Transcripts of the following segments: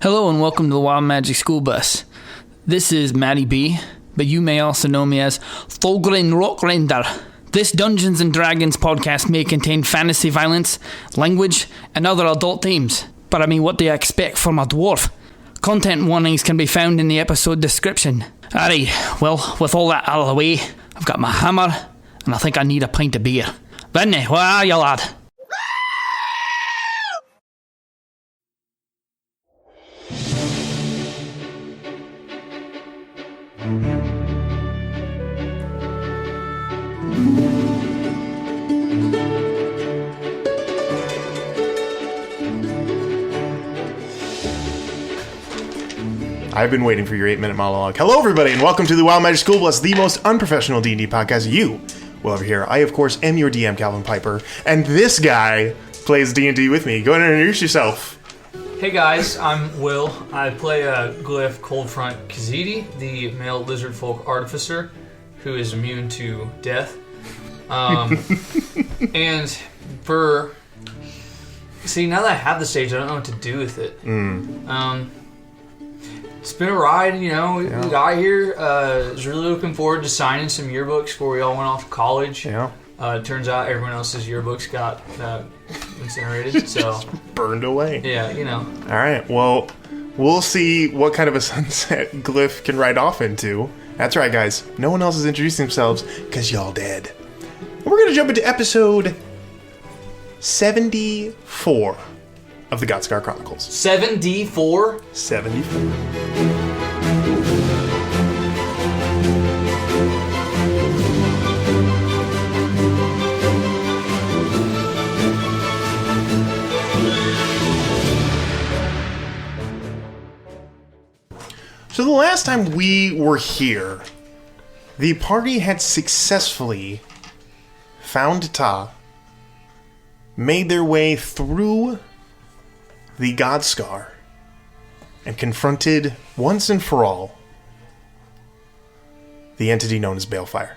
Hello and welcome to the Wild Magic School Bus. This is Matty B, but you may also know me as Thulgrin Rockrender. This Dungeons & Dragons podcast may contain fantasy violence, language, and other adult themes. But I mean, what do you expect from a dwarf? Content warnings can be found in the episode description. Alright, well, with all that out of the way, I've got my hammer, and I think I need a pint of beer. Vinny, where are you, lad? I've been waiting for your 8-minute monologue. Hello, everybody, and welcome to the Wild Magic School Bus, the most unprofessional D&D podcast you will ever hear. I, of course, am your DM, Calvin Piper, and this guy plays D&D with me. Go ahead and introduce yourself. Hey guys, I'm Will. I play Glyph Coldfront Kazidi, the male lizard folk artificer who is immune to death. And see, now that I have the stage, I don't know what to do with it. It's been a ride, you know. We got here. Was really looking forward to signing some yearbooks before we all went off to college. Yeah. Turns out everyone else's yearbooks got incinerated, so burned away. Yeah, you know. All right. Well, we'll see what kind of a sunset Glyph can ride off into. That's right, guys. No one else is introducing themselves because y'all dead. And we're gonna jump into episode 74 of the Godscar Chronicles. 74? 74. So the last time we were here, the party had successfully found Ta, made their way through the Godscar, and confronted once and for all the entity known as Balefire.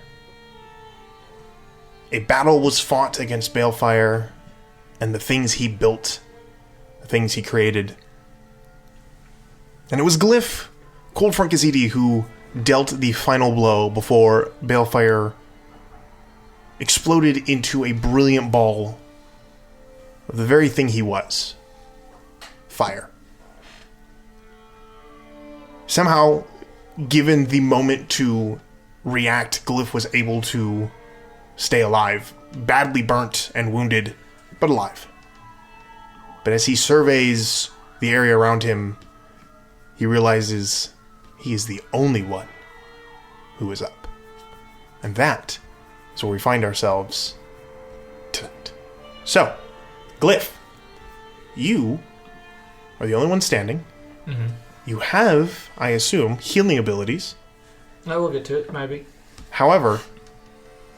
A battle was fought against Balefire and the things he built, the things he created. And it was Glyph Coldfront Kazidi who dealt the final blow before Balefire exploded into a brilliant ball of the very thing he was. Fire. Somehow, given the moment to react, Glyph was able to stay alive, badly burnt and wounded, but alive. But as he surveys the area around him, he realizes he is the only one who is up. And that is where we find ourselves tonight. So, Glyph, you are the only one standing. Mm-hmm. You have, I assume, healing abilities. I will get to it, maybe. However,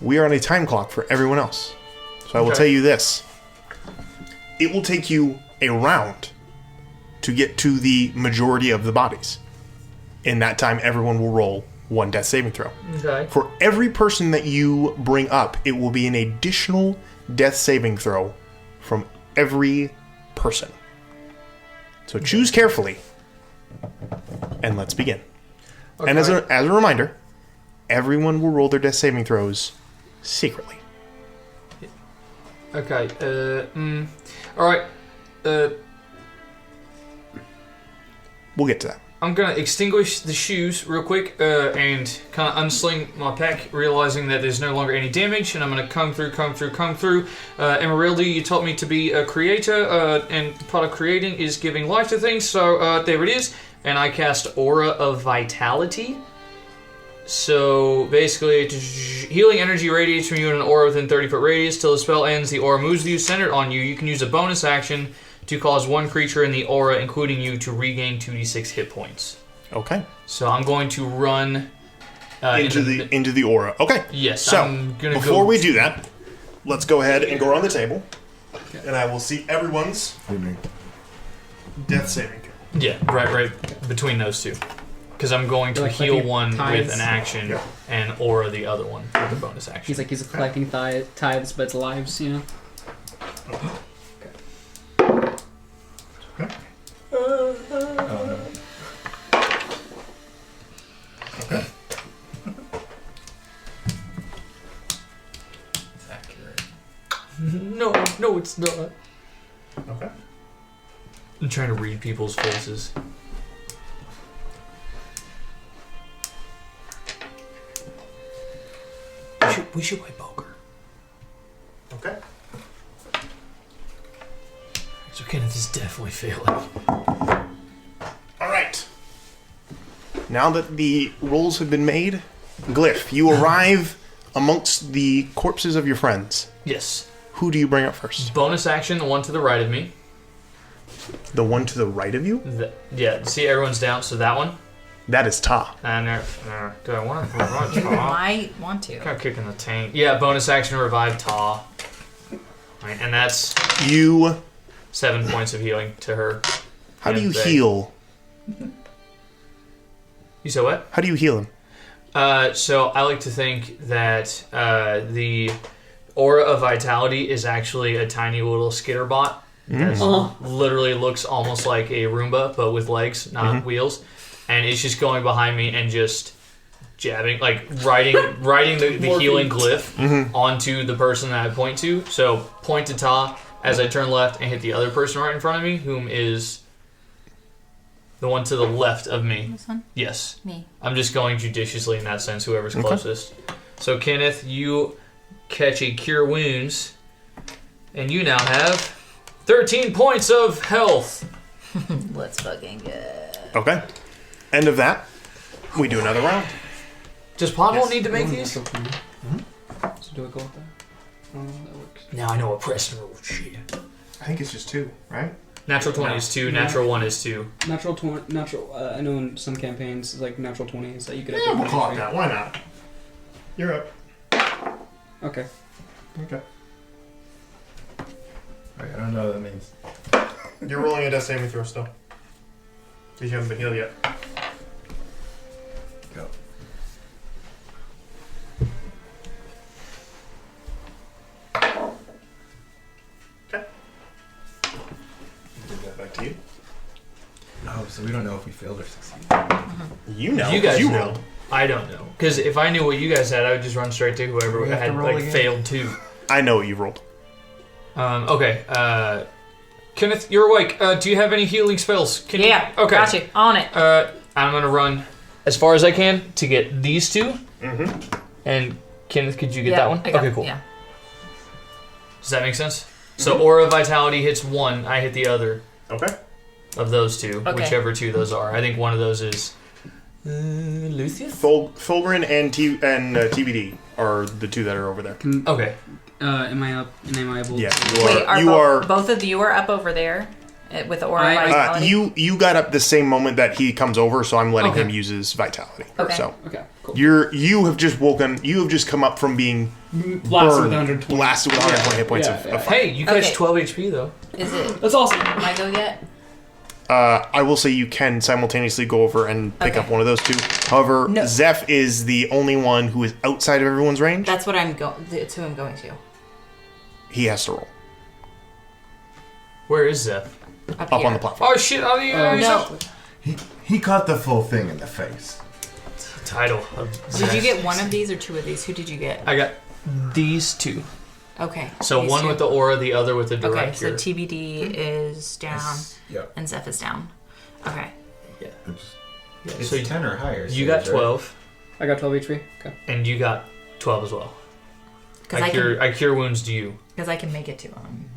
we are on a time clock for everyone else. So I will tell you this. It will take you a round to get to the majority of the bodies. In that time, everyone will roll one death saving throw. Okay. For every person that you bring up, it will be an additional death saving throw from every person. So choose carefully, and let's begin. Okay. And as a reminder, everyone will roll their death saving throws secretly. Okay. All right. We'll get to that. I'm going to extinguish the shoes real quick and kind of unsling my pack, realizing that there's no longer any damage, and I'm going to come through. Emeraldi, you taught me to be a creator, and part of creating is giving life to things, so there it is. And I cast Aura of Vitality. So basically, healing energy radiates from you in an aura within 30-foot radius. Till the spell ends, the aura moves with you, centered on you. You can use a bonus action to cause one creature in the aura, including you, to regain 2d6 hit points. Okay. So I'm going to run into the aura. Okay. Yes. So I'm gonna before we do that, let's go ahead and go around the table, and I will see everyone's death saving. Yeah, right between those two, because I'm going to heal one with an action and aura the other one with a bonus action. He's collecting tithes, but it's lives, you know. Okay. Okay. It's accurate. No, it's not. Okay. I'm trying to read people's faces. We should play poker. Okay. So Kenneth is definitely failing. All right. Now that the rolls have been made, Glyph, you arrive amongst the corpses of your friends. Yes. Who do you bring up first? Bonus action, the one to the right of me. The one to the right of you? Yeah, see everyone's down, so that one. That is Ta. And do I want to revive You Ta? might want to. Kind of kicking the tank. Yeah, bonus action, revive Ta. Right, and that's You. 7 points of healing to her. How do you And they- heal? You said what? How do you heal him? So I like to think that the aura of vitality is actually a tiny little skitterbot that literally looks almost like a Roomba, but with legs, not wheels. And it's just going behind me and just jabbing, like writing the healing glyph onto the person that I point to. So point to Ta as I turn left and hit the other person right in front of me, whom is the one to the left of me. This one? Yes. Me. I'm just going judiciously in that sense, whoever's closest. So, Kenneth, you catch a Cure Wounds, and you now have 13 points of health. Let's fucking go. Okay. End of that. We do another round. Does Pothole Yes. need to make these? So do it go with that? I don't know how that works. Now I know what Preston rules. Shit. I think it's just 2, right? Natural 20 is 2, natural 1 is 2. Natural 20. Natural. I know in some campaigns, like natural 20s that you could. Yeah, we'll call it that. Why not? You're up. Okay. Okay. Alright, I don't know what that means. You're rolling a death saving throw still. Because you haven't been healed yet. Go. Okay. Give that back to you. Oh, so we don't know if we failed or succeeded. You know. You guys know. rolled. I don't know. Because if I knew what you guys had, I would just run straight to whoever We have to had roll like again? failed 2. I know what you rolled. Okay. Kenneth, you're awake. Do you have any healing spells? Can Yeah. You? Okay. Got you. On it. I'm gonna run as far as I can to get these 2. Mm-hmm. And Kenneth, could you get Yeah, that one? I got Okay, it, cool. Yeah. Does that make sense? So Aura Vitality hits 1. I hit the other Okay. of those 2, Okay. whichever 2 those are. I think one of those is Lucius. Fulgrin and TBD are the 2 that are over there. Okay. Am I up? And am I able? Yeah, To... you are. Wait, you are. both of you are up over there with the aura I- vitality? You got up the same moment that he comes over, so I'm letting Okay. him use his vitality. Okay. So Okay. Cool. you have just woken. You have just come up from being Blasted with burned, 120. blasted with 120 hit points Yeah, of yeah. fire. Hey, you guys Okay. 12 HP though. Is it That's awesome. my go yet? I will say you can simultaneously go over and pick Okay. up one of those 2. However, No. Zeph is the only one who is outside of everyone's range. That's what I'm going. It's who I'm going to. He has to roll Where is Zeph? up here. on the platform. Oh shit! Oh, yeah. No. He caught the full thing in the face. Title of Did Zeph. you get one of these or 2 of these? Who did you get? I got these 2. Okay. So these one 2. with the aura, the other with the Okay, direct so cure. TBD is down Yep. and Zeph is down. Okay. It's So 10 or higher. you got 12, I got 12 HP. Okay. and you got 12 as well. Because I cure wounds to you. I can make it to him.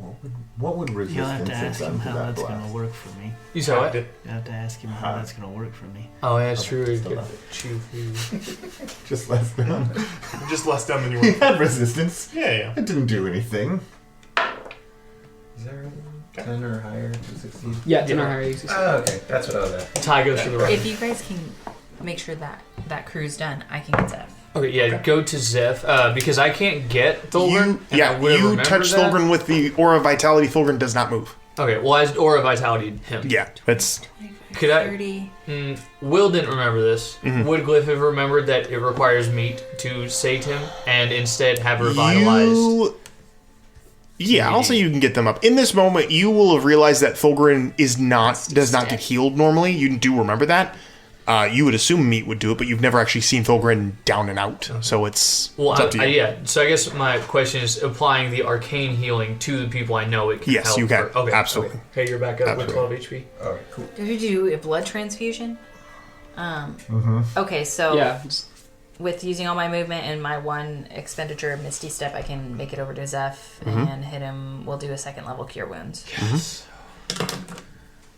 What would You'll have resistance to ask have him done to how that that's going to blast? work for me. You saw it? You have to ask him how that's going to work for me. Oh, yeah, it's true. Still up. Just less than. Just less dumb than you He were. had resistance. Yeah. It didn't do anything. Is there 10 or higher to succeed? Yeah, 10 Yeah. or higher. You succeed. Oh, okay. That's what I was at. Ty goes to the right. If you guys can make sure that crew's done, I can get Zeph. Okay, yeah, go to Zeph, because I can't get Thulgrin. You touch Thulgrin with the aura vitality. Thulgrin does not move. Okay, well, I aura vitality him. Yeah, it's 25, Could I- 30. Will didn't remember this. Mhm. Would Glyph have remembered that it requires meat to sate him and instead have revitalized? Yeah, I'll say you can get them up. In this moment, you will have realized that Thulgrin does not get healed normally. You do remember that. You would assume Meat would do it, but you've never actually seen Thulgrin down and out. So it's up to you. Yeah. So I guess my question is applying the arcane healing to the people I know it can help. Yes, you can. Okay, Absolutely. Okay, you're back up with 12 HP. All right, cool. Did you do a blood transfusion? Okay, so Yeah. with using all my movement and my one expenditure of Misty Step, I can make it over to Zeph and hit him. We'll do a second level Cure Wounds. Yes.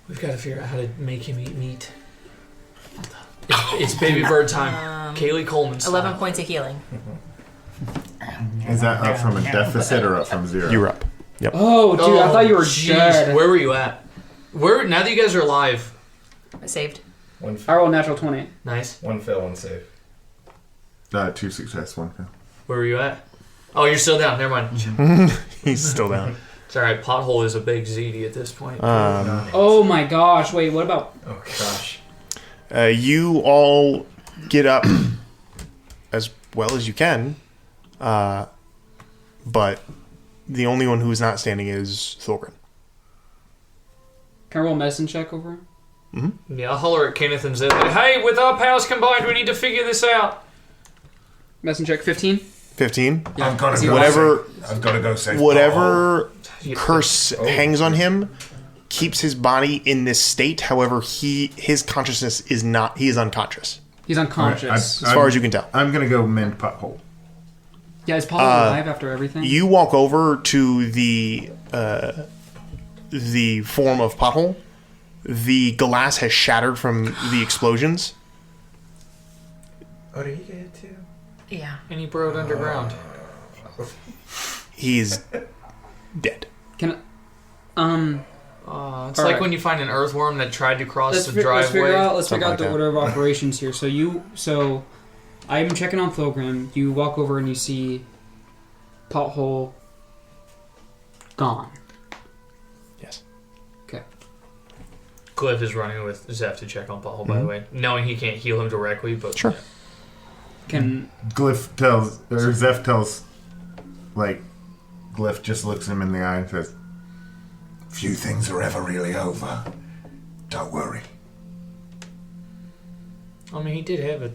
We've got to figure out how to make him eat meat. It's baby bird time. Kaylee Coleman style. 11 points of healing. Is that up from a deficit or up from 0? You're up. Yep. Oh, dude, I thought you were jeez. dead. Where were you at? Now that you guys are alive. I saved. I rolled natural 20. Nice. 1 fail, 1 save. 2 success, 1 fail. Where were you at? Oh, you're still down. Never mind. He's still down. It's alright. Pothole is a big ZD at this point. Oh my gosh! Wait, what about? Oh gosh. You all get up as well as you can, but the only one who is not standing is Thulgrin. Can I roll a medicine check over him? Yeah, I'll holler at Kenneth and Zed. Hey, with our powers combined, we need to figure this out. Medicine check 15. 15. Yeah. I've got to go. I've got to go save. Whatever curse hangs on him keeps his body in this state. However, his consciousness is not. He is unconscious. He's unconscious. As far as you can tell. I'm gonna go mend pothole. Yeah, is Paul alive after everything? You walk over to the form of Pothole. The glass has shattered from the explosions. Oh, did he get it too? Yeah. And he burrowed underground. He's dead. Can It's like right. when you find an earthworm that tried to cross let's the figure driveway. out the Something like that. order of operations here. So I'm checking on Thulgrin. You walk over and you see Pothole gone. Yes. Okay. Cliff is running with Zeph to check on Pothole, by the way, knowing he can't heal him directly, but Sure. Can Zeph tells, Glyph just looks him in the eye and says, "Few things are ever really over. Don't worry." I mean, he did have a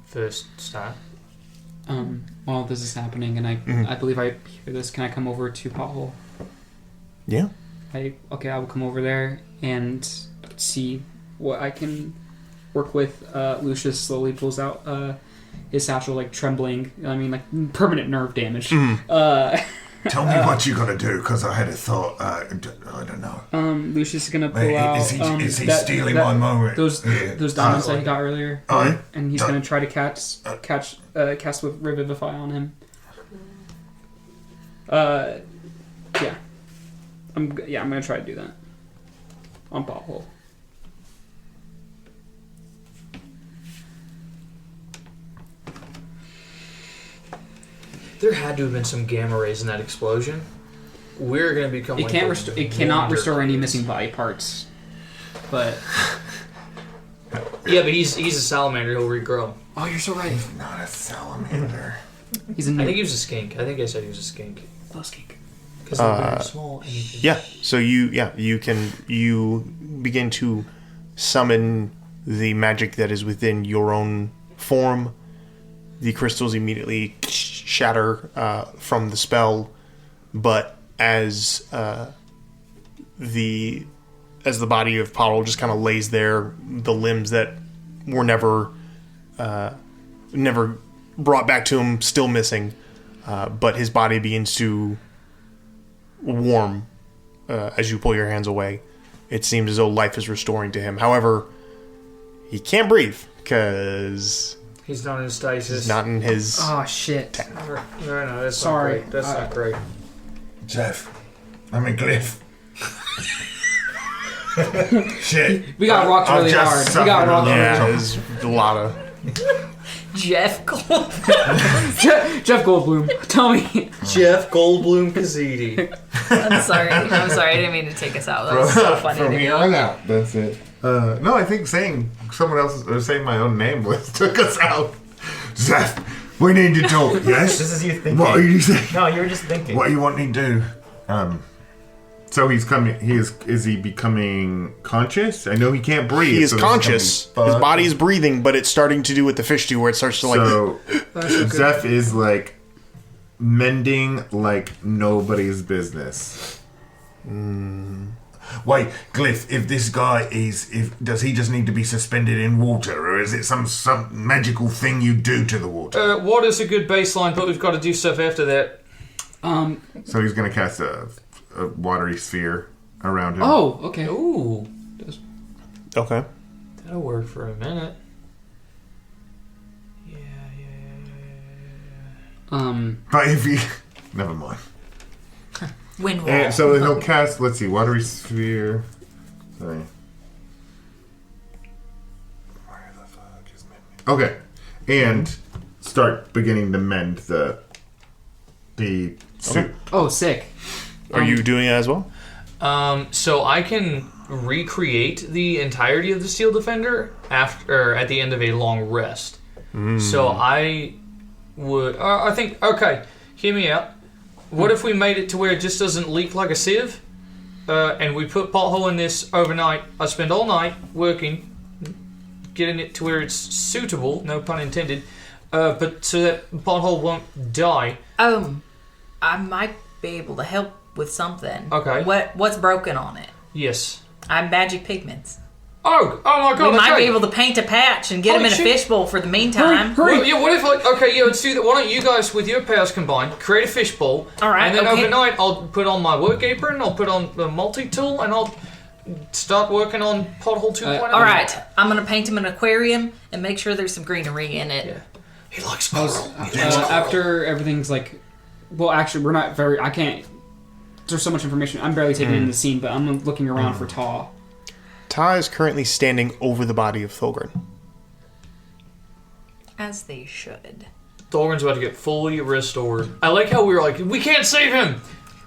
first start. while this is happening, and I believe I hear this. Can I come over to Pothole? Yeah. I will come over there and see what I can work with. Lucius slowly pulls out his satchel, trembling. I mean, permanent nerve damage. Tell me what you're gonna do, because I had a thought. I don't know. Lucius is gonna pull out. Is he stealing my moment? Those diamonds that he got earlier, Oh, and he's gonna try to cast with Revivify on him. Yeah. I'm gonna try to do that on Pothole. There had to have been some gamma rays in that explosion. We're gonna become. It cannot restore any missing body parts, but yeah, but he's a salamander. He'll regrow. oh, you're so right. He's not a salamander. He's a I think he was a skink. I think I said he was a skink. skink. Because they're very small. And Yeah. So you begin to summon the magic that is within your own form. The crystals immediately shatter from the spell, but as the body of Pothole just kind of lays there, the limbs that were never brought back to him, still missing, but his body begins to warm as you pull your hands away. It seems as though life is restoring to him. However, he can't breathe because he's not in stasis. he's not in his. Oh shit! No, that's Sorry. not great. That's not great. Jeff, I'm in Glyph. Shit. We got rocked really hard. We got rocked. Yeah, there's a lot of. Jeff Gold. Jeff Goldblum, tell me. Jeff Goldblum Kazidi. I'm sorry. I didn't mean to take us out. That was so funny From to here me. on out, that's it. No, I think saying someone else's or saying my own name took us out. Zeph, We need to talk, yes? This is you thinking. What are you saying? No, you were just thinking. What are you wanting to do? So he's coming. Is he becoming conscious? I know he can't breathe. He is so conscious. His body is breathing, but it's starting to do what the fish do, where it starts to like. So Zeph is like mending like nobody's business. Wait, Glyph, if this guy does he just need to be suspended in water, or is it some magical thing you do to the water? Water's a good baseline, but we've got to do stuff after that. So he's gonna cast a watery sphere around him. Oh, okay. Ooh. Okay. That'll work for a minute. Yeah. But if he, never mind. Wind wall. And so he'll cast. Let's see, watery sphere. Sorry. Where the fuck is mending? Okay, and start beginning to mend the suit. Oh, sick. Are you doing it as well? So I can recreate the entirety of the Steel Defender at the end of a long rest. So I would. I think. Okay, hear me out. What if we made it to where it just doesn't leak like a sieve, and we put pothole in this overnight? I spend all night working, getting it to where it's suitable. No pun intended. But so that pothole won't die. I might be able to help with something. Okay. What's broken on it? Yes. I have magic pigments. Oh my god! We might okay. be able to paint a patch and get them in a fishbowl for the meantime. Well, yeah, what if let's do that. Why don't you guys, with your powers combined, create a fishbowl? All right, and then okay. overnight, I'll put on my work apron, I'll put on the multi-tool, and I'll start working on pothole 2.0. All right, I'm gonna paint him an aquarium and make sure there's some greenery in it. Yeah. He likes coral. After everything's like, well, actually, we're not very. I can't. There's so much information. I'm barely taking in the scene, but I'm looking around for Ta. Ta is currently standing over the body of Thulgrin. As they should. Thulgrin's about to get fully restored. I like how we were like, we can't save him.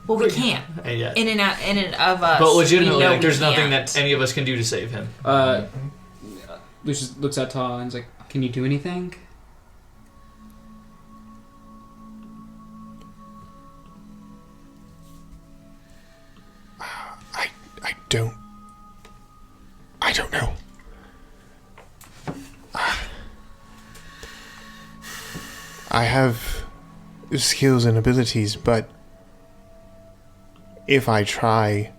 Well, we can't. Yeah. In and of us. But legitimately, we know like, there's we nothing can't. that any of us can do to save him. Lucius looks at Ta and is like, "Can you do anything?" I don't know. I have skills and abilities, but if I try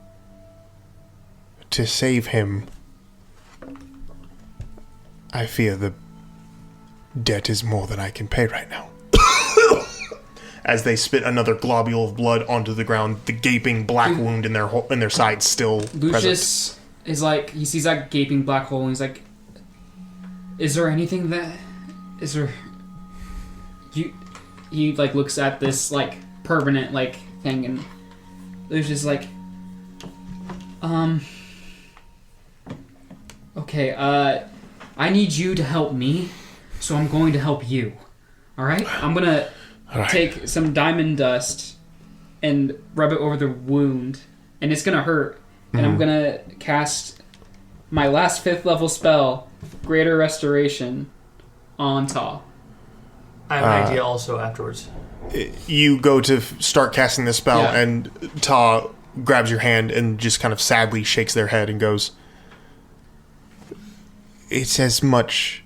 to save him, I fear the debt is more than I can pay right now. As they spit another globule of blood onto the ground, the gaping black wound in their side still Lucius is like, he sees that gaping black hole and he's like, "Is there anything that... Is there... He like looks at this like permanent like thing and Lucius is like, okay, I need you to help me, so I'm going to help you. Alright? I'm gonna take some diamond dust and rub it over the wound, and it's gonna hurt. And I'm gonna cast my last 5th level spell, Greater Restoration, on Ta. I have an idea also afterwards. You go to start casting the spell, Yeah. and Ta grabs your hand and just kind of sadly shakes their head and goes, "It's as much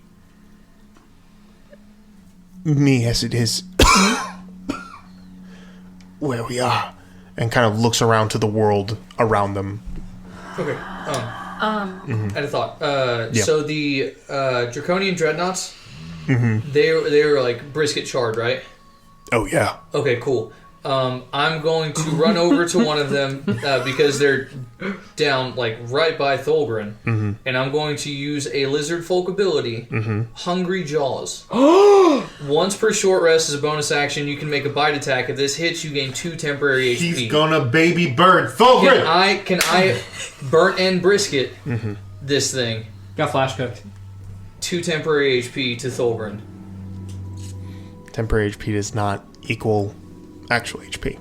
me as it is where we are," and kind of looks around to the world around them. Okay. I had a thought. Yeah. So the Draconian Dreadnoughts, they're like brisket charred, right? Oh yeah. Okay, cool. I'm going to run over to one of them because they're down like right by Thulgrin, and I'm going to use a lizard folk ability, Hungry Jaws. Once per short rest as a bonus action, you can make a bite attack. If this hits, you gain 2 temporary HP. He's gonna baby bird Thulgrin! Can I burnt and brisket this thing? Got flash cooked. 2 temporary HP to Thulgrin. Temporary HP does not equal actual HP.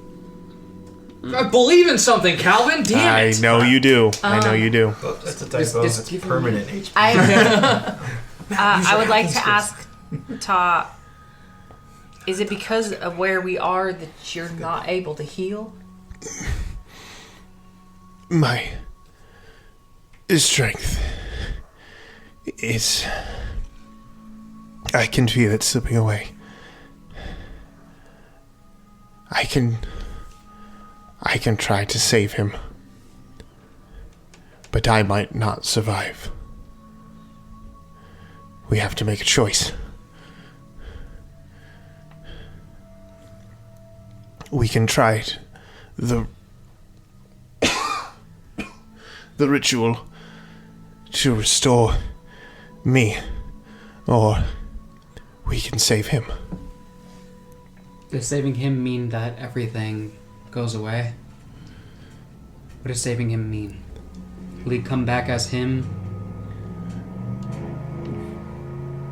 I believe in something, Calvin. Damn it! I know you do. I know you do. Oh, that's a typo. It's It's giving permanent HP. I would like to ask Ta, Is it because of where we are that you're not able to heal? My strength is... I can feel it slipping away. I can try to save him. But I might not survive. We have to make a choice. We can try it. The ritual to restore me, or we can save him. Does saving him mean that everything goes away? What does saving him mean? Will he come back as him?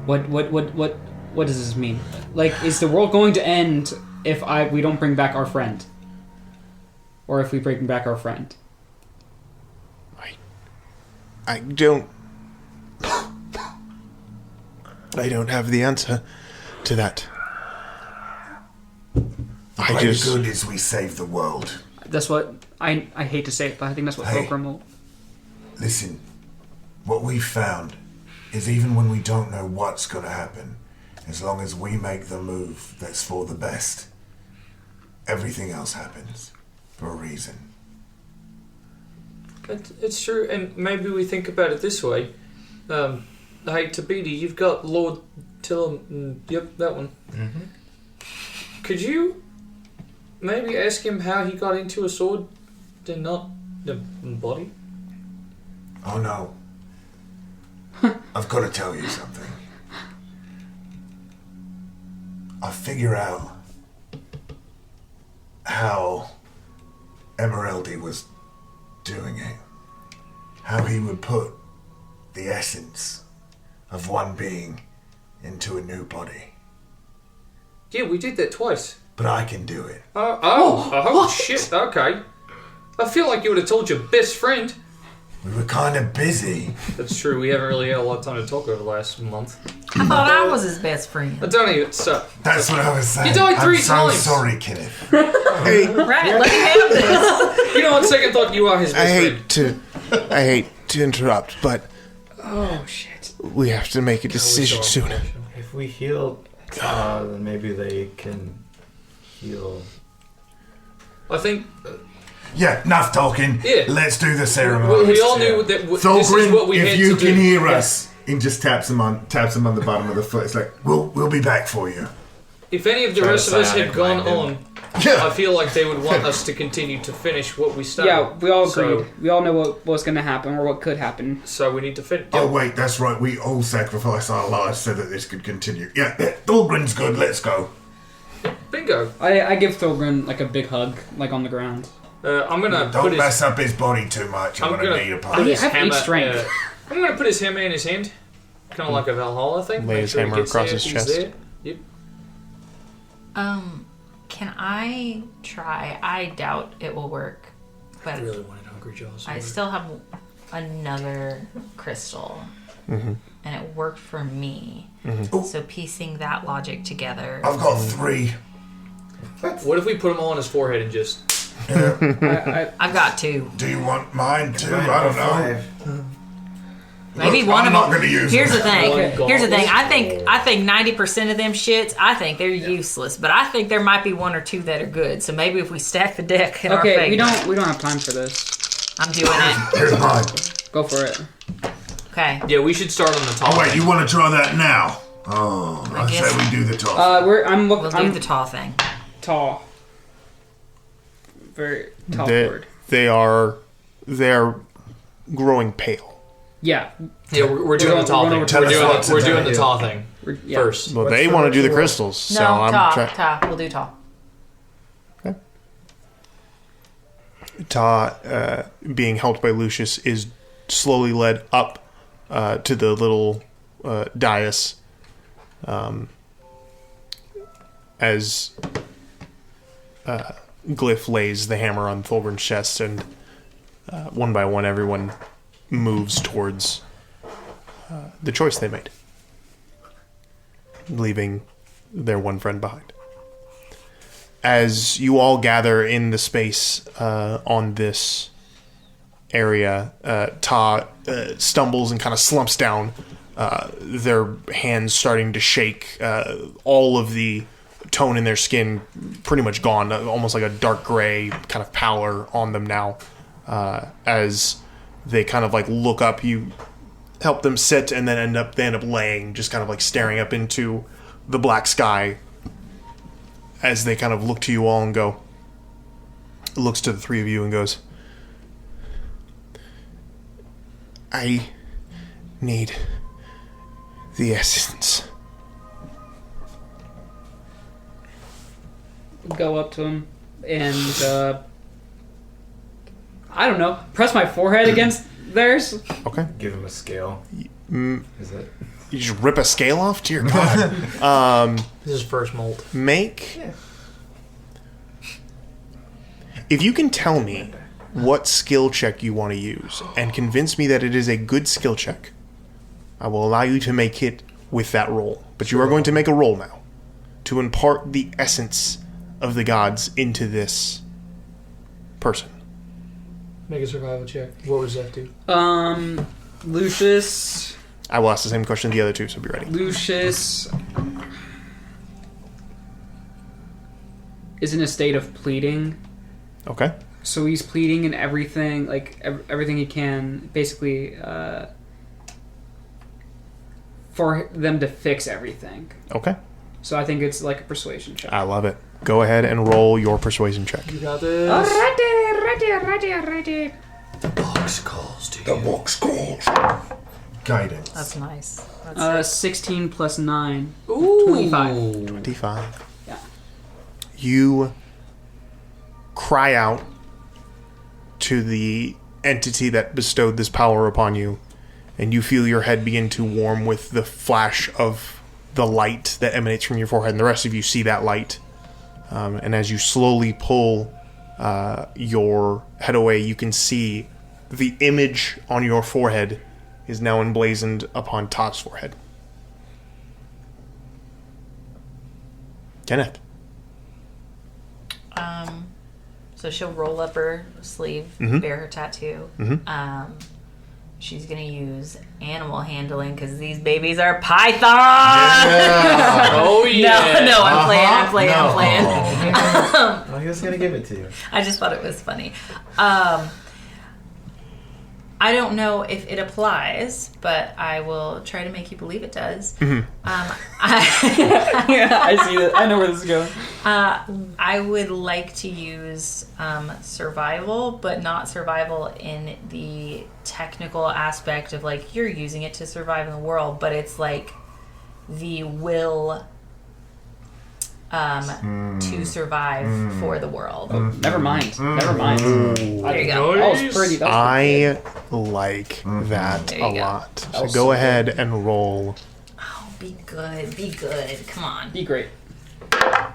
What does this mean? Like, is the world going to end if we don't bring back our friend? Or if we bring back our friend? I don't have the answer to that. The good is we save the world. That's what I hate to say it, but I think that's what Fulcrum will. Listen, what we've found is even when we don't know what's going to happen, as long as we make the move that's for the best, everything else happens for a reason. It's true, and maybe we think about it this way. Hey, Tabidi, you've got Lord Tillum. Yep, that one. Mm-hmm. Could you maybe ask him how he got into a sword and not the body? Oh no. I've got to tell you something. I figure out how Emeraldi was doing it. How he would put the essence of one being into a new body. Yeah, we did that twice. But I can do it. Shit, okay. I feel like you would have told your best friend. We were kind of busy. That's true, we haven't really had a lot of time to talk over the last month. I thought I was his best friend. I don't even, so... That's what I was saying. You died 3 times. I'm so sorry, Kenneth. Hey, Right, let me have this. You know, on second thought, you are his best friend. I hate to interrupt, but Oh shit! we have to make a decision soon. If we heal, then maybe they can heal. I think... Yeah, enough talking. Yeah. Let's do the ceremony. We all knew that this is what we had to do. If you can hear us, he just taps him on the bottom of the foot. It's like, we'll be back for you. If any of the rest of us had gone on, Yeah. I feel like they would want us to continue to finish what we started. Yeah, we all agreed. So, We all know what was going to happen or what could happen. so we need to finish. Oh wait, that's right. We all sacrificed our lives so that this could continue. Yeah, Thorgrin's good. Let's go. Bingo. I give Thorgrin like a big hug, like on the ground. I'm gonna Don't put mess up his body too much. I'm gonna need a put part. his I have 8 hammer. strength. I'm gonna put his hammer in his hand, kind of like a Valhalla thing. Lay Make his sure he hammer gets across there his if he's chest. there. Yep. Can I try? I doubt it will work, but I really wanted Hungry Jaws. I still have another crystal, and it worked for me. So piecing that logic together. I've got 3. What if we put them all on his forehead and just... I've got 2. Do you want mine too? I don't know. 5. Maybe Look, one I'm of not them. gonna use Here's them. the thing. Okay. Here's the thing. I think 90% of them shits. I think they're useless, but I think there might be 1 or 2 that are good. So maybe if we stack the deck in our Okay, favor. we don't have time for this. I'm doing it. Here's mine. Go for it. Okay. Yeah, we should start on the top. Oh wait, you want to try that now? Oh, I guess- say we do the top. I'm looking. We'll do I'm the tall thing. tall. Very tall They, word. they're growing pale. Yeah. Yeah, we're doing the tall thing. We're doing the tall thing Yeah. first. Well, What's they the want to do the ritual? crystals, so No, I'm tall. Tall. We'll do tall. Ta, being helped by Lucius, is slowly led up to the little dais as Glyph lays the hammer on Thulgrin's chest, and one by one everyone moves towards the choice they made, leaving their one friend behind. as you all gather in the space on this area, Ta stumbles and kind of slumps down, their hands starting to shake, all of the tone in their skin pretty much gone, almost like a dark gray kind of pallor on them now. As they kind of like look up, you help them sit and then they end up laying, just kind of like staring up into the black sky as they kind of look to you all and go, looks to the three of you and goes, I need the essence. Go up to him and I don't know, press my forehead against theirs. Okay. Give him a scale. Is it? You just rip a scale off? Dear God. This is first molt. Make... Yeah. If you can tell me what skill check you want to use and convince me that it is a good skill check, I will allow you to make it with that roll. But you are going to make a roll now to impart the essence of the gods into this person. Make a survival check. What was that do? Lucius. I will ask the same question to the other two, so be ready. Lucius is in a state of pleading. Okay. So he's pleading in everything, like everything he can, basically, for them to fix everything. Okay. So I think it's like a persuasion check. I love it. Go ahead and roll your persuasion check. You got this. Ready. The box calls to The box calls. Guidance. That's nice. That's 16 plus 9. Ooh. 25. 25. Yeah. You cry out to the entity that bestowed this power upon you, and you feel your head begin to warm with the flash of the light that emanates from your forehead, and the rest of you see that light. And as you slowly pull your head away, you can see the image on your forehead is now emblazoned upon Todd's forehead. Kenneth. So she'll roll up her sleeve, bare her tattoo. She's gonna use animal handling because these babies are pythons. Oh yeah. No, I'm playing. Well, he was gonna give it to you. I just thought it was funny. I don't know if it applies, but I will try to make you believe it does. Yeah, I see that. I know where this is going. I would like to use survival, but not survival in the technical aspect of like you're using it to survive in the world, but it's like the will to survive for the world. Never mind. Never mind. There you go. That was pretty. That was I like that There you a go. lot. So was go so ahead and roll. Oh, be good. Be good. Come on. be great. Not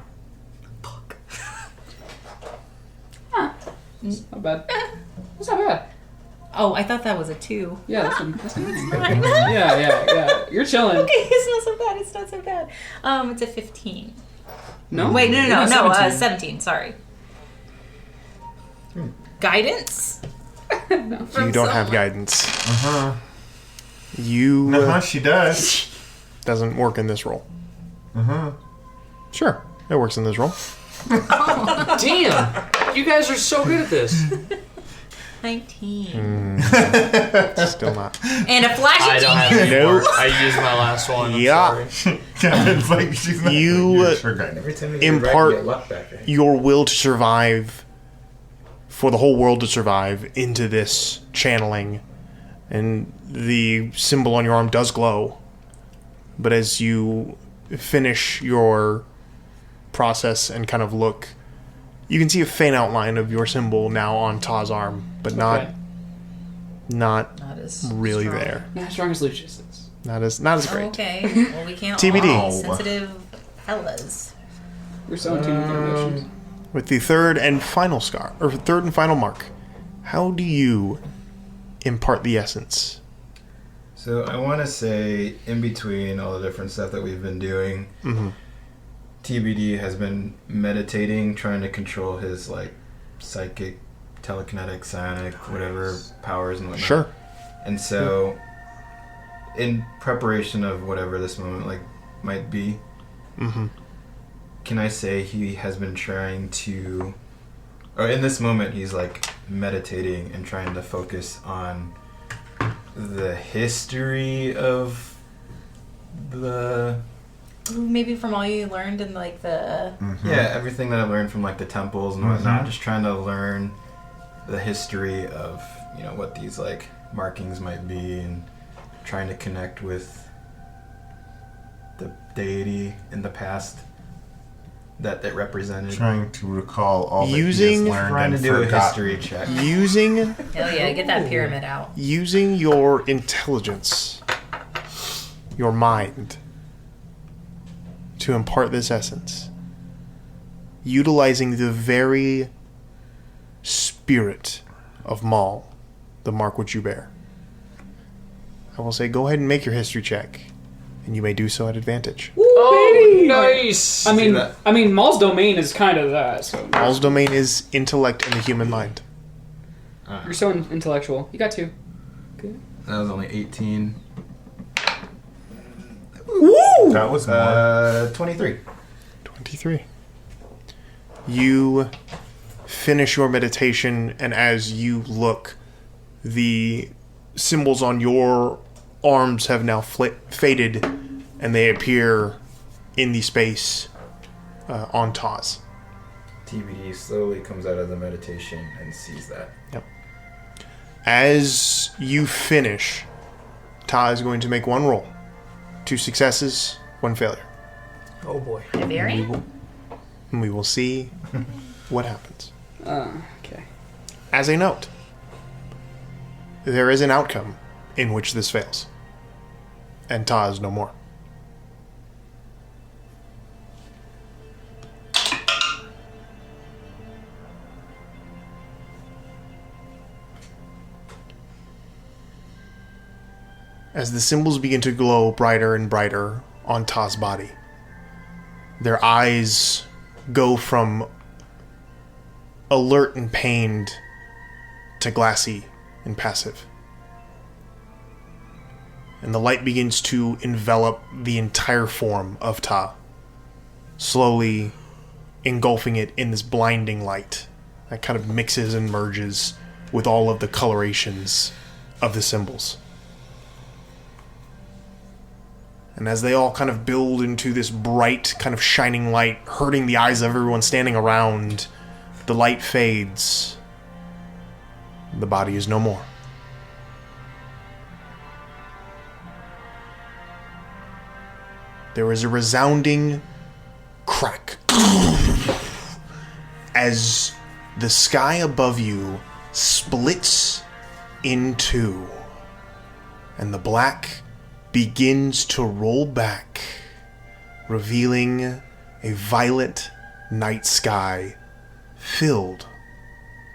bad. That's not bad. Oh, I thought that was a 2. Yeah, that's good. Yeah. You're chilling. Okay, it's not so bad. It's not so bad. It's a 15. No? Wait, no, Yeah, 17. Sorry. Guidance? You don't have guidance. You She does. doesn't work in this roll. Sure, it works in this roll. Damn. You guys are so good at this. 19. Still not. And a flash I of don't have genius. any more. I used my last one. I'm Yeah. sorry. It's like she's not You her guidance. Every time you get impart right, you get luck back. Right? your will to survive, for the whole world to survive, into this channeling, and the symbol on your arm does glow. But as you finish your process and kind of look, you can see a faint outline of your symbol now on Ta's arm, but Okay. Not as really strong. there. Not as strong as Lucius is. Not as great. Okay. Well, we can't TBD. all be sensitive fellas. We're so in tune with our emotions. With the third and final mark, how do you impart the essence? So I want to say, in between all the different stuff that we've been doing, TBD has been meditating, trying to control his like psychic, telekinetic, psionic, whatever powers and whatnot. Sure. And so, in preparation of whatever this moment like might be, can I say he has been trying to, or in this moment he's like meditating and trying to focus on the history of the. Maybe from all you learned in like the Yeah, everything that I learned from like the temples and whatnot, just trying to learn the history of, you know, what these like markings might be and trying to connect with the deity in the past that represented. Trying to recall all that Using- he has learned Trying to and do a forgotten. history check. Using hell yeah, get that pyramid out. using your intelligence, your mind, to impart this essence, utilizing the very spirit of Maul, the mark which you bear. I will say, go ahead and make your history check, and you may do so at advantage. Oh, nice. I mean, that. Maul's domain is kind of that. So Maul's domain is intellect and the human mind. you're so intellectual. You got 2. Good. That was only 18. That was more. 23. 23. You finish your meditation, and as you look, the symbols on your arms have now faded, and they appear in the space on Taz. TBD slowly comes out of the meditation and sees that. As you finish, Taz is going to make one roll. 2 successes, 1 failure. Oh boy. A variant? And we will see what happens. Okay. As a note, there is an outcome in which this fails. And Taz no more. As the symbols begin to glow brighter and brighter on Taz's body, their eyes go from alert and pained to glassy and passive. And the light begins to envelop the entire form of Ta, slowly engulfing it in this blinding light that kind of mixes and merges with all of the colorations of the symbols. And as they all kind of build into this bright, kind of shining light, hurting the eyes of everyone standing around, the light fades. The body is no more. There is a resounding crack as the sky above you splits in two, and the black begins to roll back, revealing a violet night sky filled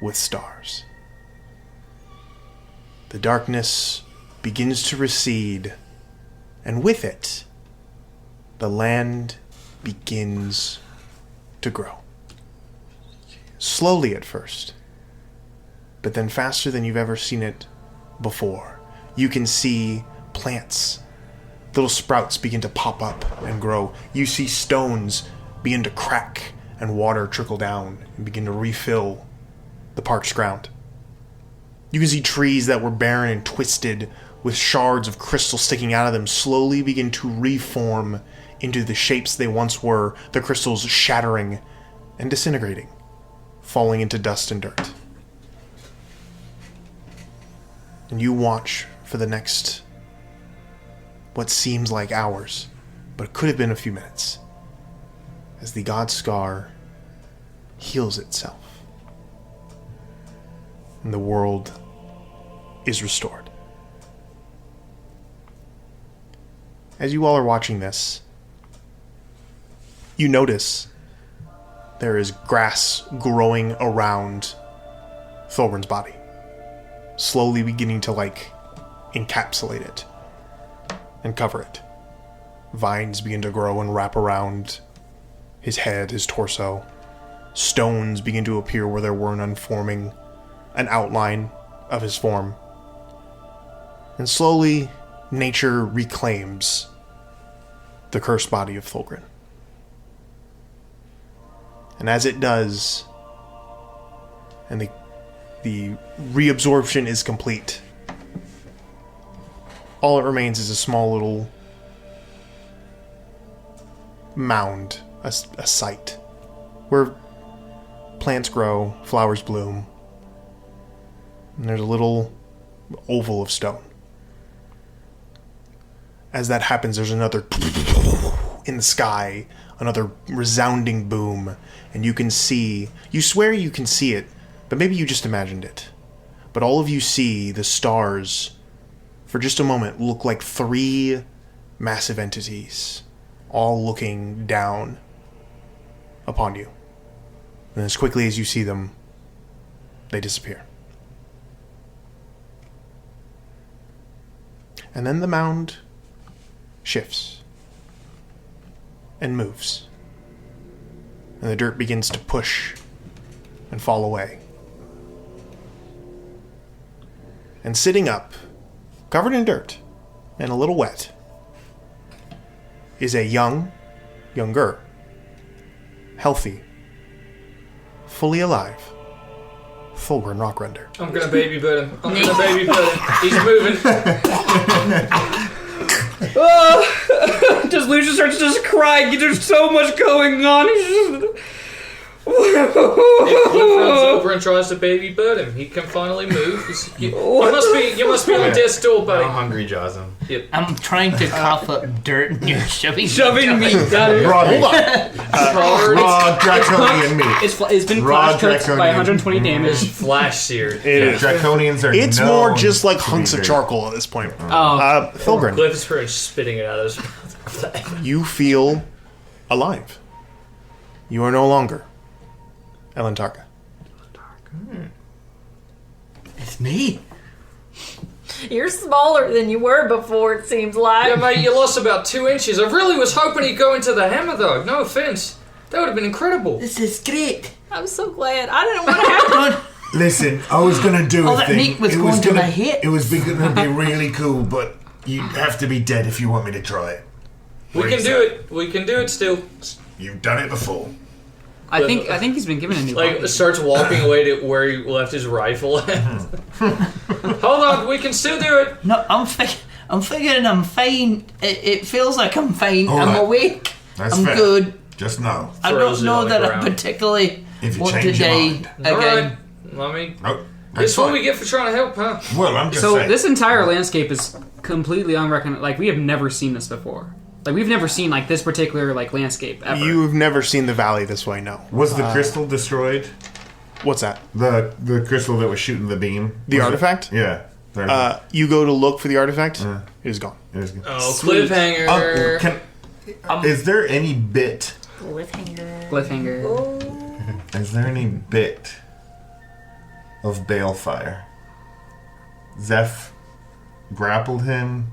with stars. The darkness begins to recede, and with it, the land begins to grow. Slowly at first, but then faster than you've ever seen it before. You can see plants, little sprouts begin to pop up and grow. You see stones begin to crack and water trickle down and begin to refill the park's ground. You can see trees that were barren and twisted with shards of crystal sticking out of them slowly begin to reform into the shapes they once were, the crystals shattering and disintegrating, falling into dust and dirt. And you watch for the next, what seems like hours, but it could have been a few minutes, as the god scar heals itself, and the world is restored. As you all are watching this, you notice there is grass growing around Thorburns' body, slowly beginning to encapsulate it and cover it. Vines begin to grow and wrap around his head, his torso. Stones begin to appear where there were none, forming an outline of his form. And slowly, nature reclaims the cursed body of Thulgrin. And as it does, and the reabsorption is complete, all it remains is a small little mound, a site, where plants grow, flowers bloom, and there's a little oval of stone. As that happens, there's another in the sky, another resounding boom, and you swear you can see it, but maybe you just imagined it. But all of you see the stars, for just a moment, look like 3 massive entities, all looking down upon you. And as quickly as you see them, they disappear. And then the mound shifts and moves. And the dirt begins to push and fall away. And sitting up, covered in dirt and a little wet, is a younger, healthy, fully alive Thulgrin Rockrender. I'm gonna baby bird him. He's moving. Just Lucius starts just crying. There's so much going on. He's just... If Cliff runs over and tries to baby bird him, he can finally move. You must be on the desk door, buddy. How hungry jaws him. Yep. I'm trying to cough up dirt and you're shoving me down. Raw meat. Hold on. Raw draconian meat. It's been Raw flash cooked by draconian 120 damage. It's flash seared. It is. Draconians are It's known more just like to hunks be of very- charcoal at this point. Oh. Thulgrin, Cliff is pretty much spitting it out of his mouth. you feel alive. You are no longer Elentarka. It's me. You're smaller than you were before, it seems like. Yeah, mate, you lost about 2 inches. I really was hoping he'd go into the hammer, though. No offense. That would have been incredible. This is great. I'm so glad. I didn't want to have to. Listen, I was gonna do All a that thing. meat was It going to gonna- my head. It was gonna be really cool, but you have to be dead if you want me to try it. We can do it. We can do it still. You've done it before. I think he's been given a new Like, body. starts walking away to where he left his rifle at. Hold on, we can still do it. No, I'm figuring I'm fine. It feels like I'm fine. All I'm right. awake. That's I'm fair. good. Just know. I Throws don't it know on the that I ground. particularly If you want to change your die mind. again. Alright. I mean, Nope. it's what we get for trying to help, huh? Well, I'm just So saying. this entire landscape is completely unrecognized. Like, we have never seen this before. Like, we've never seen, like, this particular, like, landscape ever. You've never seen the valley this way, no. Was the crystal destroyed? What's that? The crystal that was shooting the beam? The Was it- artifact? Yeah. You go to look for the artifact, it is gone. It was good. Oh, Sweet. cliffhanger. Is there any bit? Cliffhanger. Is there any bit of balefire? Zeph grappled him.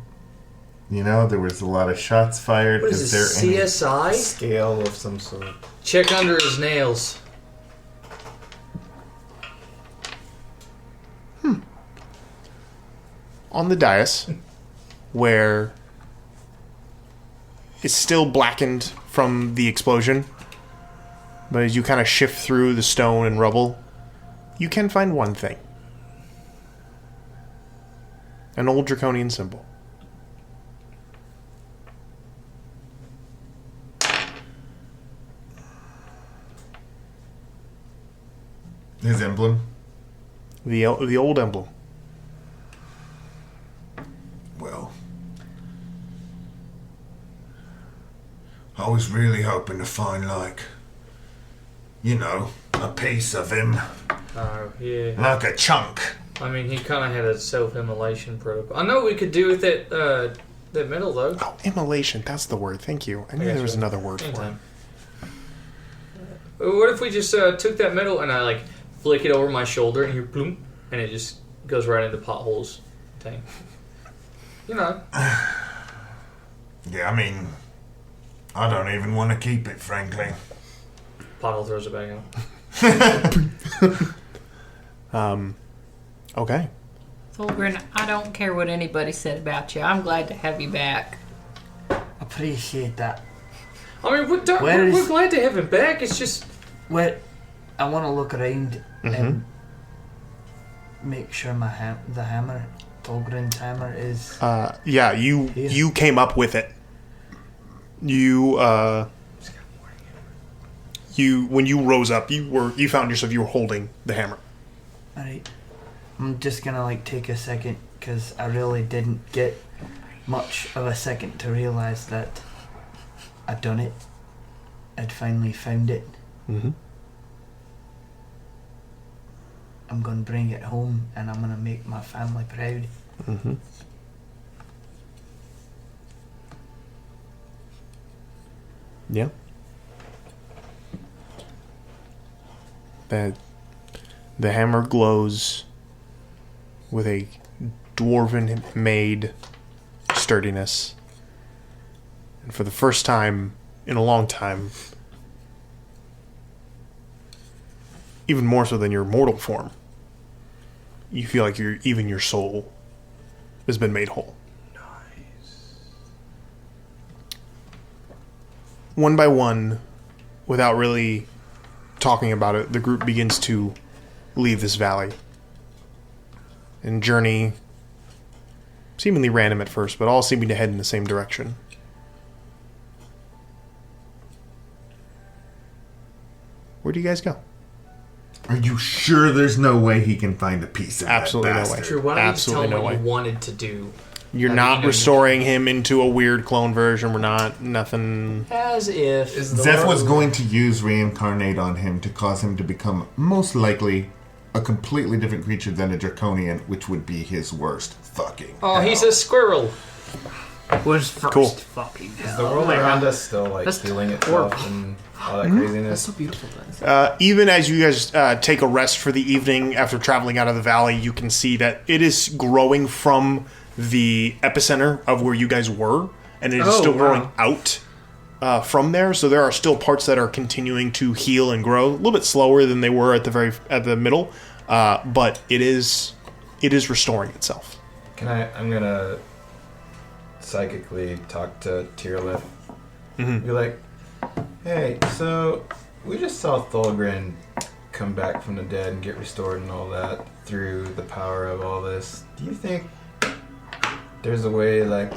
You know, there was a lot of shots fired. What is there this, any CSI? Scale of some sort. Check under his nails. On the dais, where it's still blackened from the explosion, but as you kind of shift through the stone and rubble, you can find one thing. An old draconian symbol. His emblem? The old emblem. Well, I was really hoping to find, like, you know, a piece of him. Oh, yeah. Like a chunk. I mean, he kind of had a self-immolation protocol. I know we could do with that metal, though. Oh, immolation. That's the word. Thank you. I knew there was another word for it. Anytime. What if we just took that metal and I, like, flick it over my shoulder and you bloom, and it just goes right into potholes tank. You know. Yeah, I mean, I don't even want to keep it, frankly. Pothole throws it back out. Okay. Fulgrin, I don't care what anybody said about you. I'm glad to have you back. Appreciate that. I mean, we're glad to have him back. It's just... Wait, I want to look around and make sure the hammer, Fulgrin's hammer, is... Yeah, you came up with it. When you rose up, you found yourself, you were holding the hammer. Alright. I'm just gonna take a second, because I really didn't get much of a second to realize that I'd done it. I'd finally found it. Mm-hmm. I'm gonna bring it home, and I'm gonna make my family proud. Mm-hmm. Yeah. The hammer glows with a dwarven-made sturdiness. And for the first time in a long time, even more so than your mortal form, you feel like even your soul has been made whole. Nice. One by one, without really talking about it, the group begins to leave this valley and journey, seemingly random at first, but all seeming to head in the same direction. Where do you guys go? Are you sure there's no way he can find a piece of Absolutely that no way. bastard? True, why don't you just tell Absolutely him no what way. you wanted to do? You're not restoring him into a weird clone version. We're not, nothing. As if... Zeph was going to use reincarnate on him to cause him to become, most likely, a completely different creature than a draconian, which would be his worst fucking Oh, hell. he's a squirrel. Was first Cool. fucking Is the world around us still That's healing itself and all that craziness? That's so beautiful, guys. Even as you guys take a rest for the evening after traveling out of the valley, you can see that it is growing from the epicenter of where you guys were, and it is still growing out from there. So there are still parts that are continuing to heal and grow a little bit slower than they were at the middle, but it is restoring itself. I'm gonna psychically talk to Tyrlith. Mm-hmm. Be like, hey, so we just saw Thulgrin come back from the dead and get restored and all that through the power of all this. Do you think there's a way, I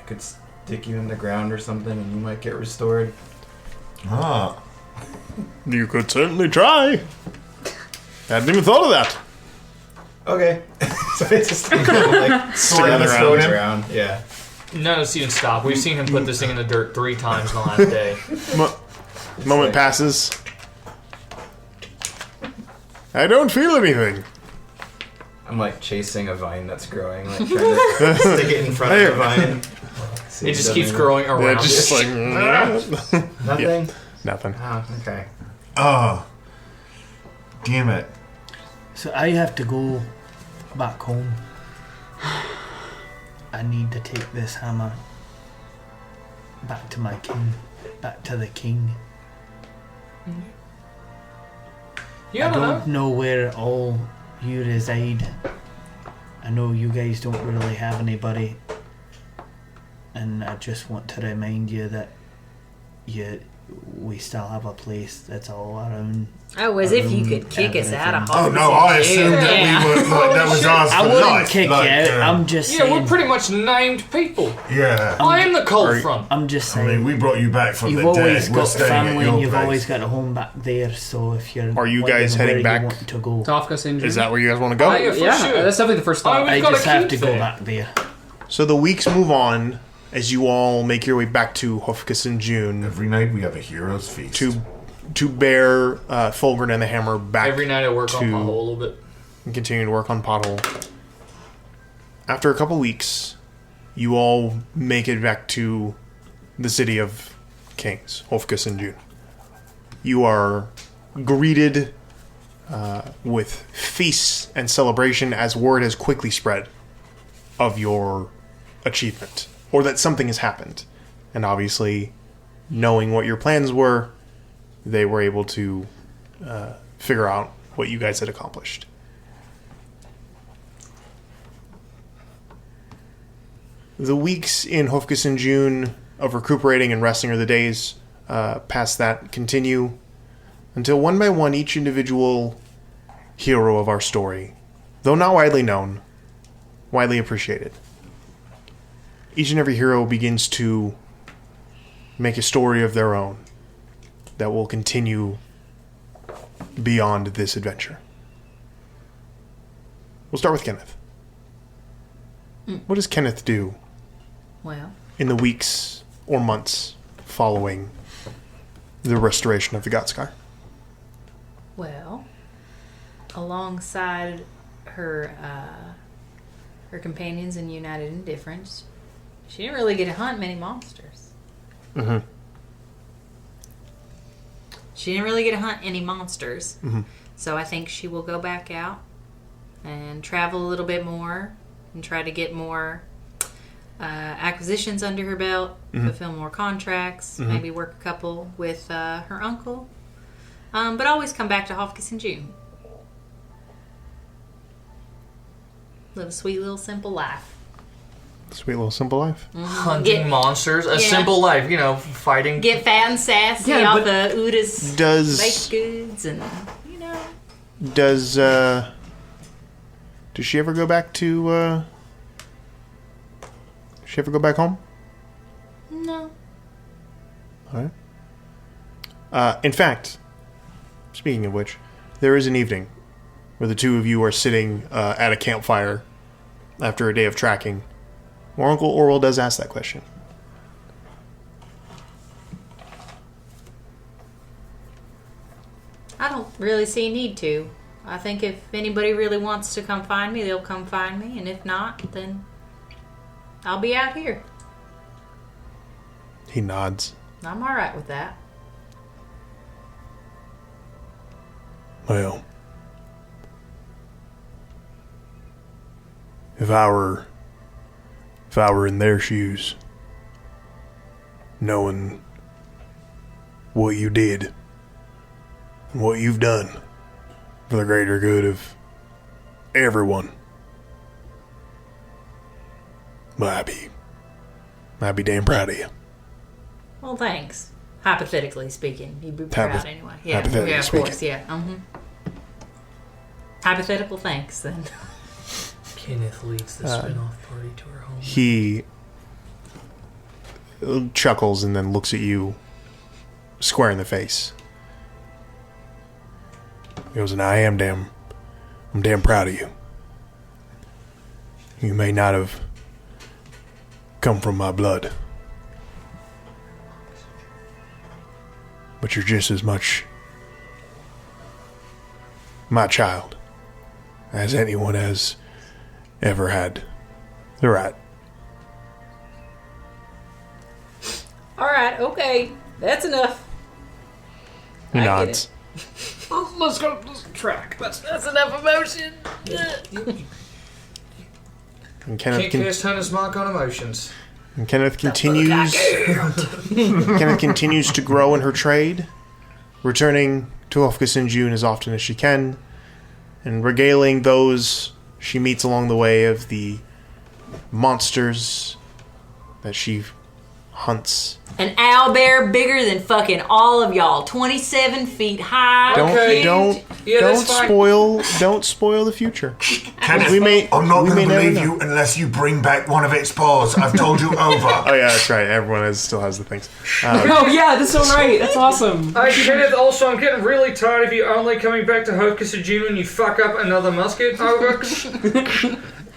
could stick you in the ground or something and you might get restored? Ah. You could certainly try. Hadn't even thought of that. Okay. So it's just Swirling around. Yeah. None of us even stop. We've seen him put this thing in the dirt 3 times in the last day. Moment passes. I don't feel anything. I'm chasing a vine that's growing, trying to stick it in front of the vine. It just keeps growing around. Yeah, just Nothing? Yeah, nothing. Oh, okay. Oh. Damn it. So I have to go back home. I need to take this hammer back to my king. Back to the king. Yeah, I don't know where all you reside. I know you guys don't really have anybody. And I just want to remind you that we still have a place that's all around. Oh, as if you could kick us out of Oh no, I assumed that we were that was ours for I wouldn't life. kick you out. I'm just saying. Yeah, we're pretty much named people. Yeah. I am the cold front. I'm just I saying. mean, we brought you back from You've the always dead. We're got staying at family your and you've place. always got a home back there, so if you're... Are you guys heading back? You want to go. Tofka St. Is that where you guys want to go? Yeah, for Yeah, sure. that's definitely the first thought. I got just a have keep to go there. back there. So the weeks move on as you all make your way back to Hofkus in June Every night we have a hero's feast. to bear Fulgrin and the hammer back. Every night I work on to- Pothole a little bit. and continue to work on Pothole. After a couple weeks, you all make it back to the city of Kings, Hofkus in June. You are greeted with feasts and celebration as word has quickly spread of your achievement, or that something has happened. And obviously, knowing what your plans were, they were able to figure out what you guys had accomplished. The weeks in Hofkus and June of recuperating and resting, or the days past that, continue until one by one each individual hero of our story, though not widely known, widely appreciated, each and every hero begins to make a story of their own that will continue beyond this adventure. We'll start with Kenneth. What does Kenneth do in the weeks or months following the restoration of the Godscar? Well, alongside her companions in United Indifference, she didn't really get to hunt many monsters. Mm-hmm. She didn't really get to hunt any monsters. Mm-hmm. So I think she will go back out and travel a little bit more and try to get more acquisitions under her belt, fulfill more contracts, maybe work a couple with her uncle. But always come back to Hofkus in June. Live a sweet little simple life. Sweet little simple life. Hunting monsters. A simple life, fighting. Get fat and sassy off the Uda's baked goods and, Does she ever go back to, does she ever go back home? No. Alright. In fact, speaking of which, there is an evening where the two of you are sitting at a campfire after a day of tracking, where Uncle Orwell does ask that question. I don't really see a need to. I think if anybody really wants to come find me, they'll come find me. And if not, then I'll be out here. He nods. I'm alright with that. Well, if I were in their shoes, knowing what you did and what you've done for the greater good of everyone, I'd be damn proud of you. Well, thanks. Hypothetically speaking, you'd be proud anyway. Yeah, hypothetically of speaking. course, yeah. Hypothetical thanks, then. Kenneth leads the spin-off party to her home. He chuckles and then looks at you square in the face. He goes, and I'm damn proud of you. You may not have come from my blood, but you're just as much my child as anyone has ever had the right. Alright, okay. That's enough. He nods. Let's go track. That's enough emotion. And Can't cast Hunter's Mark on emotions. And Kenneth continues to grow in her trade, returning to Hofkus in June as often as she can, and regaling those she meets along the way of the monsters that she hunts. An owlbear bigger than fucking all of y'all. 27 feet high. Don't spoil the future. Kenneth, I'm not going to believe you unless you bring back one of its paws. I've told you over. Oh yeah, that's right. Everyone still has the things. Oh yeah, that's so right. That's awesome. Kenneth, also, I'm getting really tired of you only coming back to Hofkus and June when you fuck up another musket over.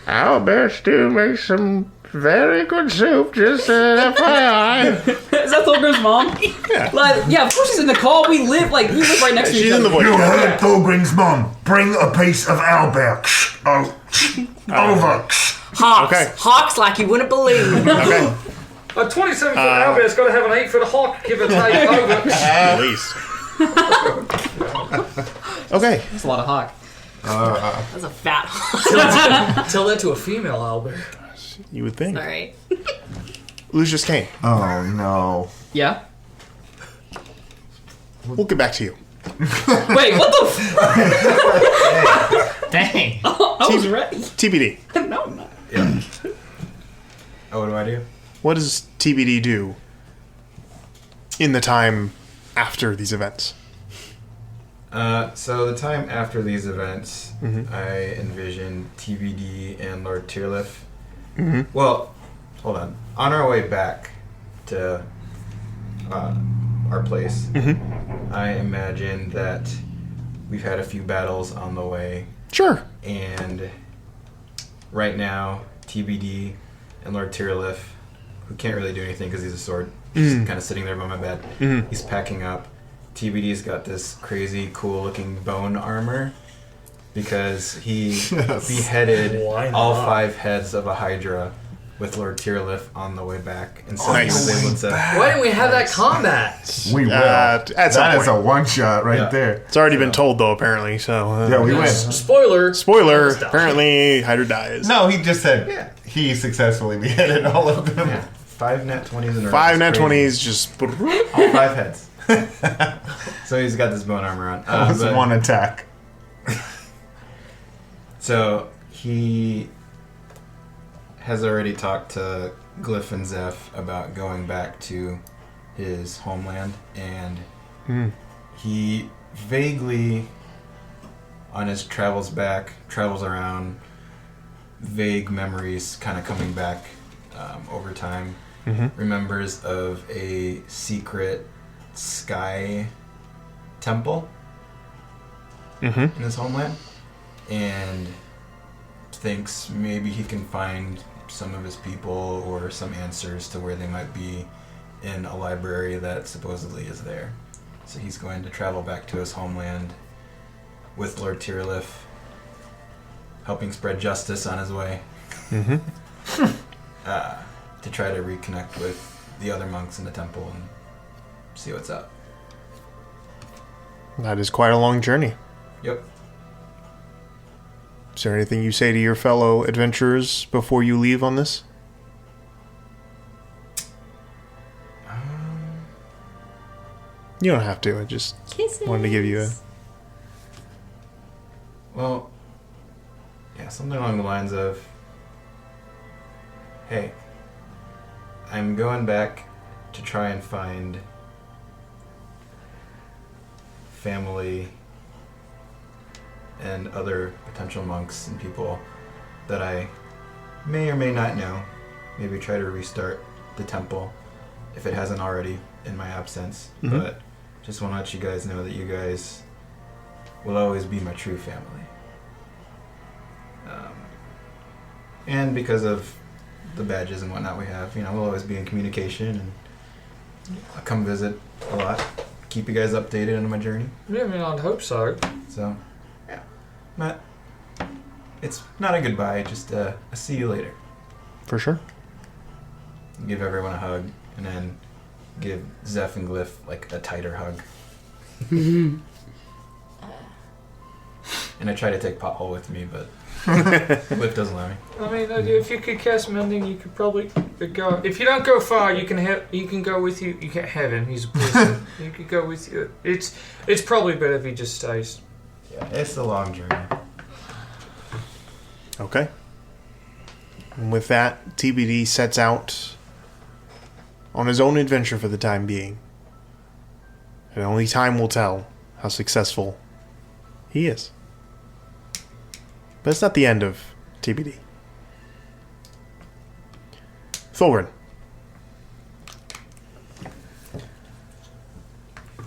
Owlbear stew makes some very good soup, just FYI. Is that Thorgrim's mom? Yeah. Yeah, of course she's in the call. We live right next to each other. She's in the voice. You heard Thorgrim's mom. Bring a piece of owlbear. Over. Hawks. Okay. Hawks like you wouldn't believe. Okay. A 27-foot owlbear's got to have an 8-foot hawk, give or take, over. At least. Okay. That's a lot of hawk. That's a fat hawk. Tell that to a female owlbear. You would think. Alright. Lucius Kane. Oh no. Yeah. We'll get back to you. Wait, what the? Dang. I was ready. TBD. No, I'm not. Yeah. Oh, what do I do? What does TBD do in the time after these events? So the time after these events, I envision TBD and Lord Tyrlif. Well, hold on. On our way back to our place, I imagine that we've had a few battles on the way. Sure. And right now, TBD and Lord Tyrlif, who can't really do anything because he's a sword, just kind of sitting there by my bed. He's packing up. TBD's got this crazy, cool-looking bone armor because he beheaded all 5 heads of a Hydra with Lord Tyrlif on the way back. And so he was able to... Why didn't we have that combat? We will. At some That is point. a one-shot right Yeah. there. It's already been told, though, apparently, so... Yeah, we win. Spoiler. Spoiler, Stop. apparently Hydra dies. No, he just said he successfully beheaded all of them. Yeah. 5 nat 20s in a row. 5 It's nat crazy. 20s, just... All 5 heads. So he's got this bone armor on. That was But- one attack. So he has already talked to Glyph and Zeph about going back to his homeland, and he vaguely, on his travels around, vague memories kind of coming back over time. Remembers of a secret sky temple in his homeland, and thinks maybe he can find some of his people or some answers to where they might be in a library that supposedly is there. So he's going to travel back to his homeland with Lord Tyrlif, helping spread justice on his way, to try to reconnect with the other monks in the temple and see what's up. That is quite a long journey. Yep. Is there anything you say to your fellow adventurers before you leave on this? You don't have to. I just Kisses. wanted to give you a... Well, yeah, something along the lines of, hey, I'm going back to try and find family and other potential monks and people that I may or may not know. Maybe try to restart the temple if it hasn't already in my absence. But just want to let you guys know that you guys will always be my true family. And because of the badges and whatnot we have, we'll always be in communication, and I'll come visit a lot, keep you guys updated on my journey. Yeah, I mean, I'd hope so. So, yeah. But it's not a goodbye, just a see you later. For sure. Give everyone a hug, and then give Zeph and Glyph like a tighter hug. And I try to take Pothole with me, but Glyph doesn't let me. I mean, if you could cast mending, you could probably go. If you don't go far, you can go with you. You can't have him. He's a person. You could go with you. It's probably better if he just stays. Yeah, it's a long journey. Okay. And with that, TBD sets out on his own adventure for the time being. And only time will tell how successful he is. But it's not the end of TBD. Thorgrim.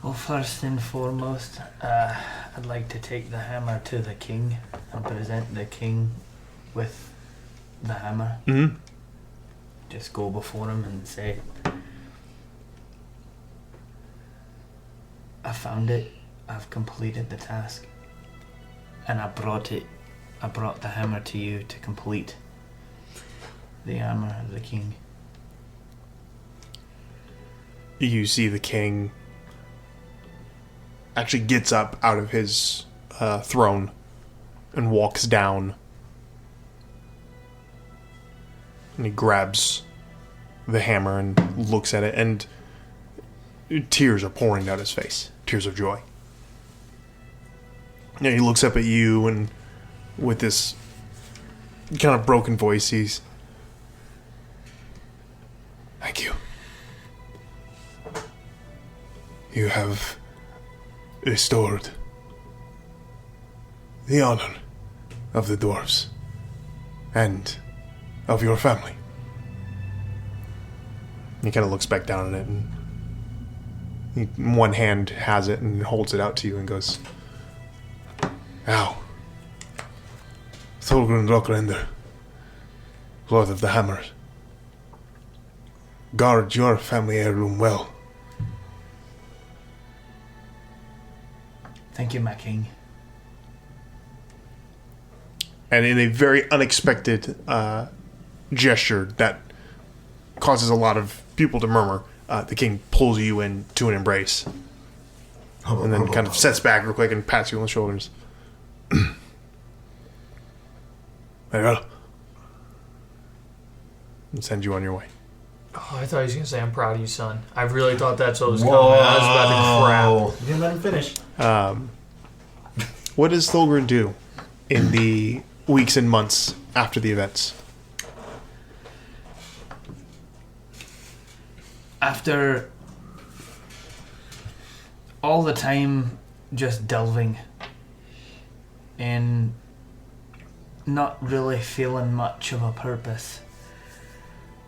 Well, first and foremost, I'd like to take the hammer to the king and present the king with the hammer. Mm-hmm. Just go before him and say, I found it, I've completed the task, and I brought the hammer to you to complete the armor of the king. You see the king actually gets up out of his throne and walks down. And he grabs the hammer and looks at it, and tears are pouring down his face. tears of joy. And he looks up at you, and with this kind of broken voice, he's... Thank you. You have restored the honor of the dwarves and of your family. He kind of looks back down at it, and one hand has it and holds it out to you and goes, Now, Thorgrun Rockrender, Lord of the Hammer, guard your family heirloom well. Thank you, my king. And in a very unexpected gesture that causes a lot of people to murmur, the king pulls you into an embrace. And then kind of sets back real quick and pats you on the shoulders. Very well. And sends you on your way. Oh, I thought he was going to say, I'm proud of you, son. I really thought that's what was coming. I was about to crap. You didn't let him finish. What does Thorgrun do in the weeks and months after the events? After all the time just delving and not really feeling much of a purpose,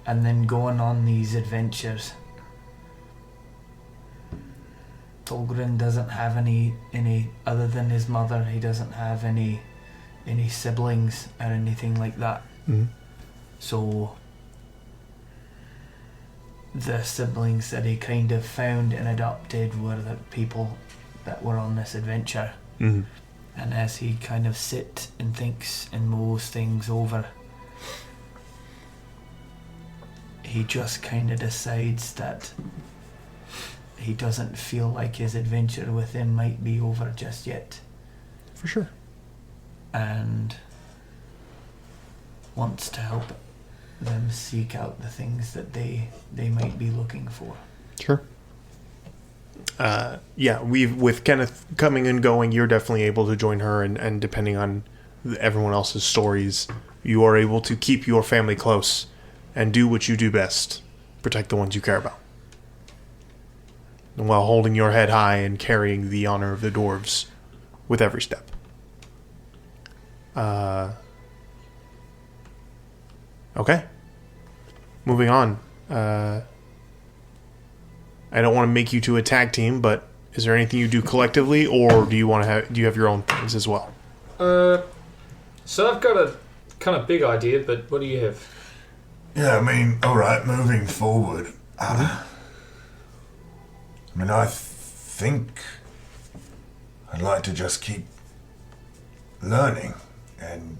and then going on these adventures, Thorgrun doesn't have any other than his mother. He doesn't have any siblings or anything like that. Mm-hmm. So the siblings that he kind of found and adopted were the people that were on this adventure. Mm-hmm. And as he kind of sits and thinks and mulls things over, he just kind of decides that he doesn't feel like his adventure with them might be over just yet. For sure. And wants to help them seek out the things that they might be looking for. Sure. With Kenneth coming and going, you're definitely able to join her, and depending on everyone else's stories, you are able to keep your family close and do what you do best, protect the ones you care about, and while holding your head high and carrying the honor of the dwarves with every step. Okay. Moving on. I don't want to make you two a tag team, but is there anything you do collectively, or do you have your own things as well? So I've got a kind of big idea, but what do you have? Yeah, I mean, alright, moving forward. I mean, I think I'd like to just keep learning and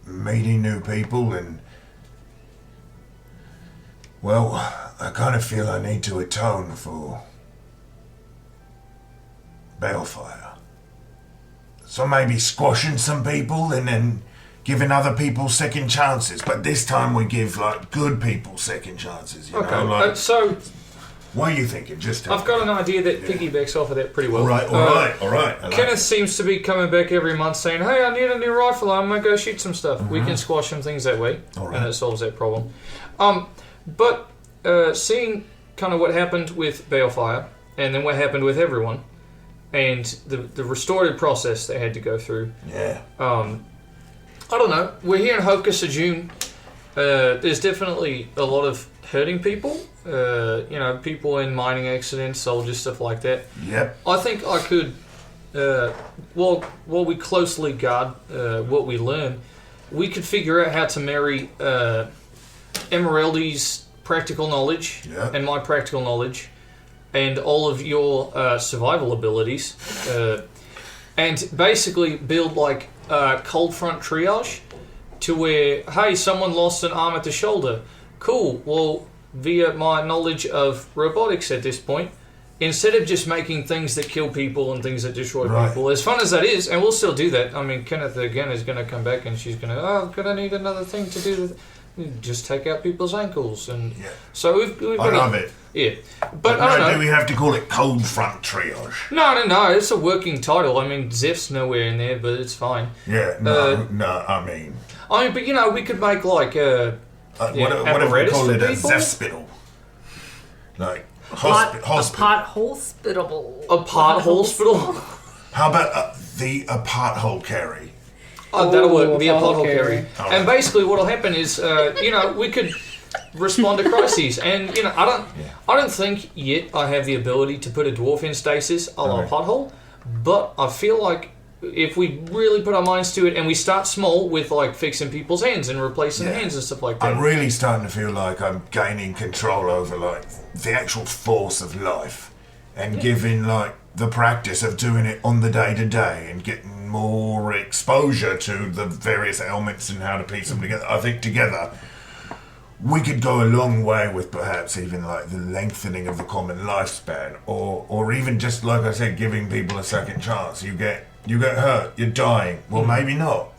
meeting new people, and well, I kind of feel I need to atone for Balefire. So maybe squashing some people and then giving other people second chances, but this time we give like good people second chances. You know? Like, so what are you thinking? Just I've got an idea that piggybacks off of that pretty well. All right. Kenneth seems to be coming back every month saying, "Hey, I need a new rifle. I'm gonna go shoot some stuff." We can squash some things that way, and it solves that problem. But seeing kind of what happened with Balefire, and then what happened with everyone, and the restorative process they had to go through. Yeah. I don't know. We're here in Hokus June. There's definitely a lot of hurting people. People in mining accidents, soldiers, stuff like that. Yep. I think I could, while we closely guard what we learn, we could figure out how to marry Emeraldi's practical knowledge and my practical knowledge and all of your survival abilities and basically build like cold front triage to where, hey, someone lost an arm at the shoulder. Cool. Well, via my knowledge of robotics at this point, instead of just making things that kill people and things that destroy people, as fun as that is, and we'll still do that. I mean, Kenneth again is going to come back and she's going to, I'm going to need another thing to do just take out people's ankles, and Yeah. so we've I got love it. Yeah, but I Now, don't do know. we have to call it cold front triage? No, it's a working title. I mean, Zep's nowhere in there, but it's fine. Yeah, no, I mean... But we could make like what if we apparatus call for it a people? Zepspittle? Like, A hospital. pothole spittable. A pothole hospital. How about the pothole carry? Oh, that'll work. Ooh, Be a a pothole pothole carry. carry. Oh. And basically, what'll happen is, we could respond to crises. And I don't think yet I have the ability to put a dwarf in stasis a la Okay. pothole. But I feel like if we really put our minds to it, and we start small with like fixing people's hands and replacing the Yeah. hands and stuff like that. I'm really starting to feel like I'm gaining control over like the actual force of life, and giving like the practice of doing it on the day to day and getting more exposure to the various elements and how to piece them together. I think together we could go a long way with perhaps even like the lengthening of the common lifespan, or even just like I said, giving people a second chance. You get hurt, you're dying. Well, maybe not.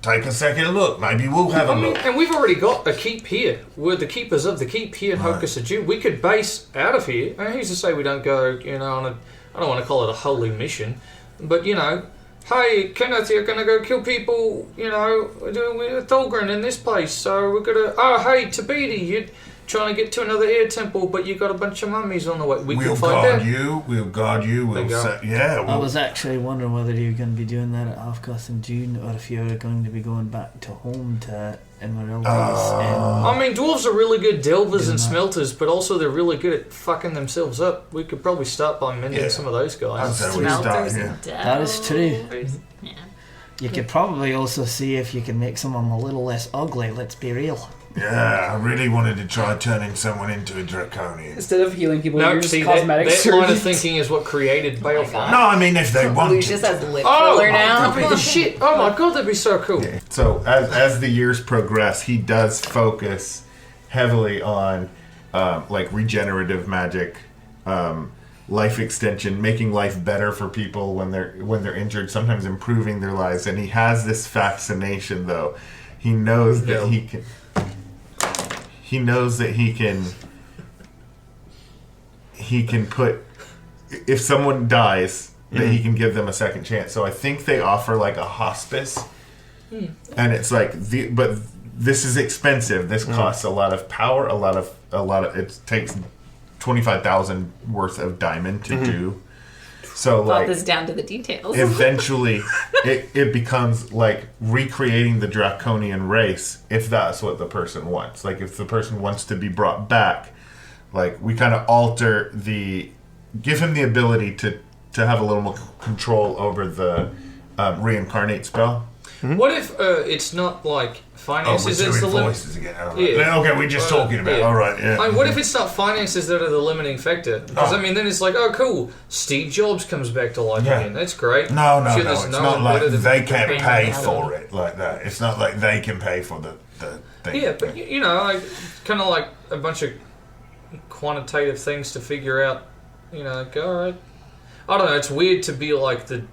Take a second look. Maybe we'll have a look. And we've already got a keep here. We're the keepers of the keep here in Hocus June. We could base out of here. And who's to say we don't go, on a... I don't want to call it a holy mission. But, hey, Kenneth, you're going to go kill people, we're Thulgrin in this place. So we're going to... Oh, hey, Tabidi, you're trying to get to another air temple, but you got a bunch of mummies on the way. We'll can fight guard that. you. We'll guard you. There you go. I was actually wondering whether you were going to be doing that at Halfcast in June, or if you were going to be going back to home to Emeraldi's. I mean, dwarves are really good delvers Doing and that. smelters, but also they're really good at fucking themselves up. We could probably start by mending some of those guys. That's how we start, Smelters yeah. and That is true. Yeah. You could probably also see if you can make someone a little less ugly, let's be real. Yeah, I really wanted to try turning someone into a draconian. Instead of healing people, No, you're just see, that cosmetic line of surgeons. thinking is what created Balefire. No, I mean if they want Lucius to. has lip Oh, filler now. that'd be the shit. Oh my god, that'd be so cool. Yeah. So as the years progress, he does focus heavily on like regenerative magic, life extension, making life better for people when they're injured, sometimes improving their lives. And he has this fascination, though. He knows that he can. He knows that he can put, if someone dies, that he can give them a second chance. So I think they offer like a hospice, and it's like but this is expensive. This costs a lot of power, a lot of. It takes 25,000 worth of diamond to do. So Thought like this down to the details. eventually it becomes like recreating the draconian race, if that's what the person wants. Like if the person wants to be brought back, like we kind of give him the ability to have a little more control over the reincarnate spell. What if it's not like Oh, we're finances that's the doing limit? voices again. All right. Yeah. Okay, we're just talking about. yeah. All right, yeah. I mean, what if it's not finances that are the limiting factor? Because I mean, then it's like, oh, cool, Steve Jobs comes back to life Yeah. again. That's great. No, Sure, no. there's It's no not one like better than they can't being pay out. for it like that. It's not like they can pay for the thing. Yeah, but like kind of like a bunch of quantitative things to figure out. Like, all right, I don't know. It's weird to be like the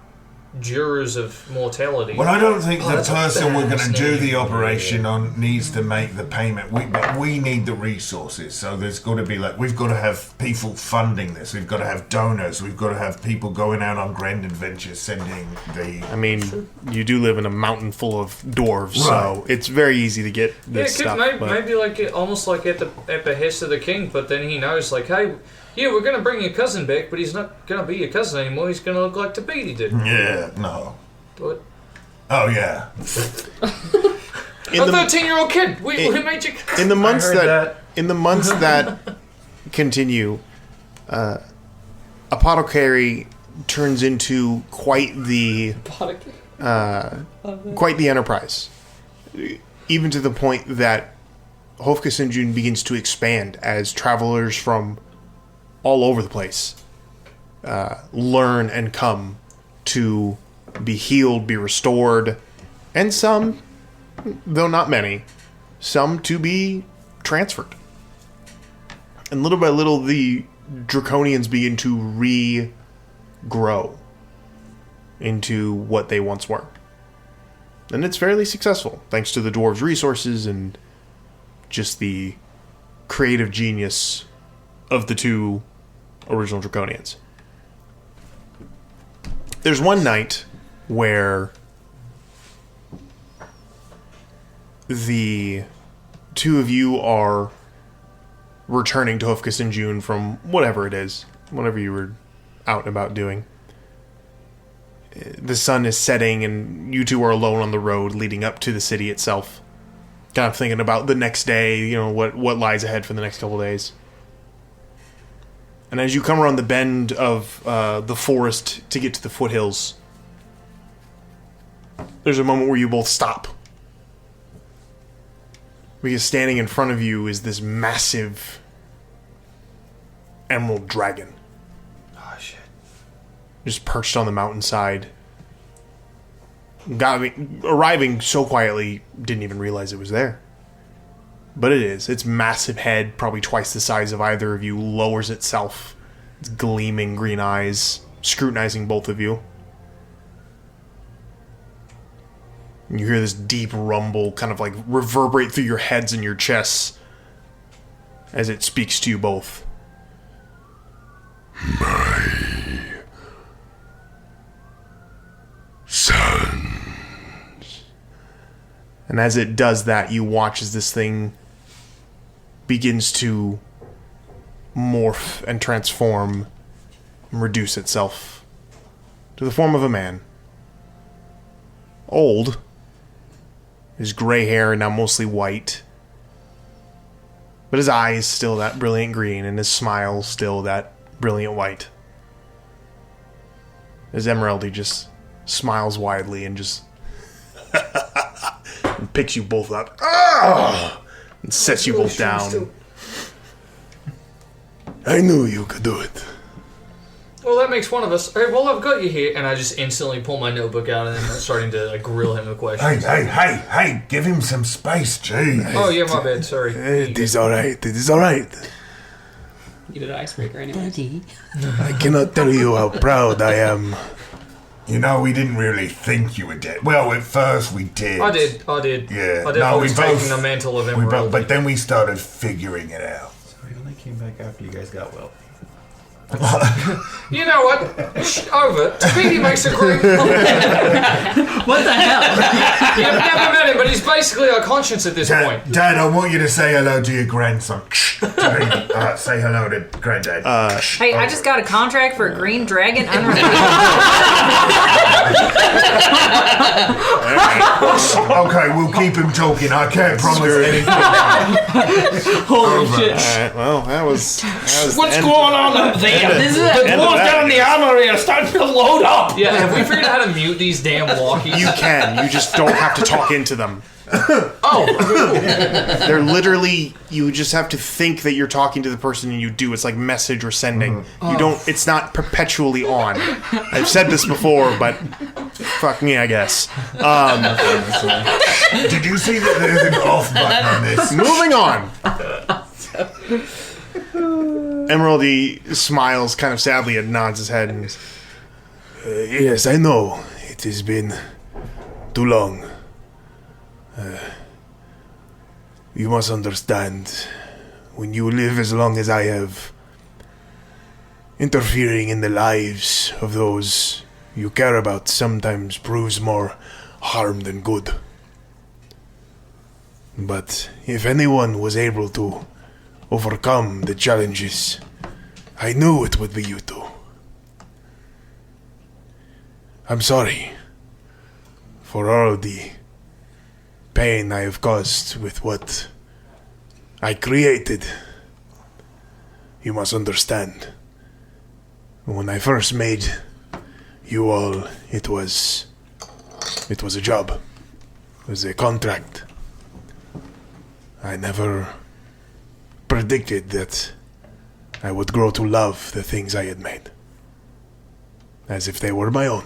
jurors of mortality. Well, I don't think the that's a person we're going to do fascinating the operation on needs to make the payment. But we need the resources. So there's got to be we've got to have people funding this. We've got to have donors. We've got to have people going out on grand adventures, sending the. I mean, you do live in a mountain full of dwarves, Right. so it's very easy to get this stuff. Maybe like almost like at the behest of the king, but then he knows like, hey, yeah, we're going to bring your cousin back, but he's not going to be your cousin anymore. He's going to look like Tabidi did. Yeah, no. But Oh yeah. a 13-year-old kid. We made you. In the months heard that. in the months that continue, Apothecary turns into quite the enterprise, even to the point that Hofkessinjun begins to expand as travelers from all over the place learn and come to be healed, be restored, and some, though not many, some to be transferred. And little by little, the Draconians begin to regrow into what they once were. And it's fairly successful, thanks to the dwarves' resources and just the creative genius of the two original Draconians. There's one night where the two of you are returning to Hufkus and June from whatever it is, whatever you were out and about doing. The sun is setting and you two are alone on the road leading up to the city itself. Kind of thinking about the next day, what lies ahead for the next couple days. And as you come around the bend of the forest to get to the foothills, there's a moment where you both stop. Because standing in front of you is this massive emerald dragon. Oh, shit. Just perched on the mountainside. Arriving so quietly, didn't even realize it was there. But it is. Its massive head, probably twice the size of either of you, lowers itself. Its gleaming green eyes, scrutinizing both of you. And you hear this deep rumble kind of like reverberate through your heads and your chests as it speaks to you both. My sons. And as it does that, you watch as this thing begins to morph and transform and reduce itself to the form of a man. Old. His gray hair now mostly white. But his eyes still that brilliant green and his smile still that brilliant white. As Emeraldy just smiles widely and just and picks you both up. And sets you both down. I knew you could do it. Well, that makes one of us. Hey, well, I've got you here, and I just instantly pull my notebook out and I'm starting to grill him with questions. Hey, give him some space, Jay. Oh, yeah, my bad, sorry. It is alright, You did an icebreaker anyway. I cannot tell you how proud I am. You know, we didn't really think you were dead. Well, at first we did. I did. Yeah. I definitely was taking the mantle of Emerald. But then we started figuring it out. So we only came back after you guys got wealthy. You know what? Over. Speedy makes a great point. What the hell? You've never met him, but he's basically our conscience at this point. Dad, I want you to say hello to your grandson. Say hello to Granddad. Hey, I just got a contract for a green dragon unreleased. Okay, we'll keep him talking. I can't promise anything. Holy shit. Alright, well, that was What's going on up there? This is the dwarves down in the armory are starting to load up. Yeah, have we figured out how to mute these damn walkies? You can. You just don't have to talk into them. Oh, They're literally, you just have to think that you're talking to the person and you do. It's like message or sending. You don't, it's not perpetually on. I've said this before, but fuck me, I guess. Did you see that there's an off button on this? Moving on. Emeraldy smiles kind of sadly and nods his head. And Yes, I know. It has been too long. You must understand, when you live as long as I have, interfering in the lives of those you care about sometimes proves more harm than good. But if anyone was able to overcome the challenges, I knew it would be you two. I'm sorry for all the pain I have caused with what I created. You must understand. When I first made you all, it was a job. It was a contract. I never predicted that I would grow to love the things I had made. As if they were my own.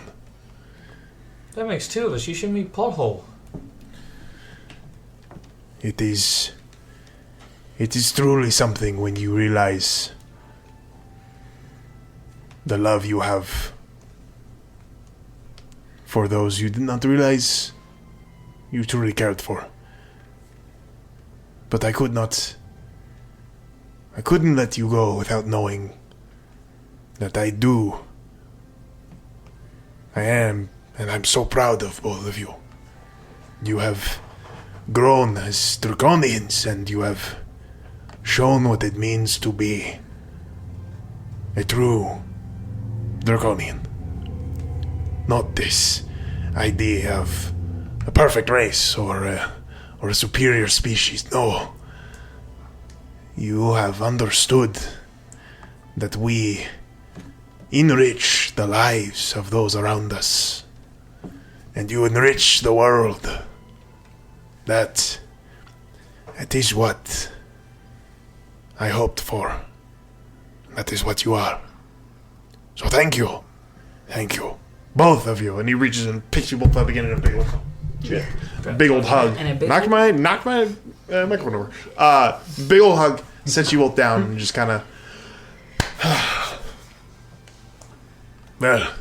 that makes two of us. You should meet Pothole. It is truly something when you realize the love you have for those you did not realize you truly cared for. But I couldn't let you go without knowing that I am, and I'm so proud of both of you. You have grown as draconians, and you have shown what it means to be a true draconian. Not this idea of a perfect race or a superior species. No. You have understood that we enrich the lives of those around us, and you enrich the world. That is what I hoped for. That is what you are. So thank you. Thank you. Both of you. And he reaches and picks you both up again in a big old hug. And a big Knock my microphone over. Big old hug. Sets you both down and just kind of... Well...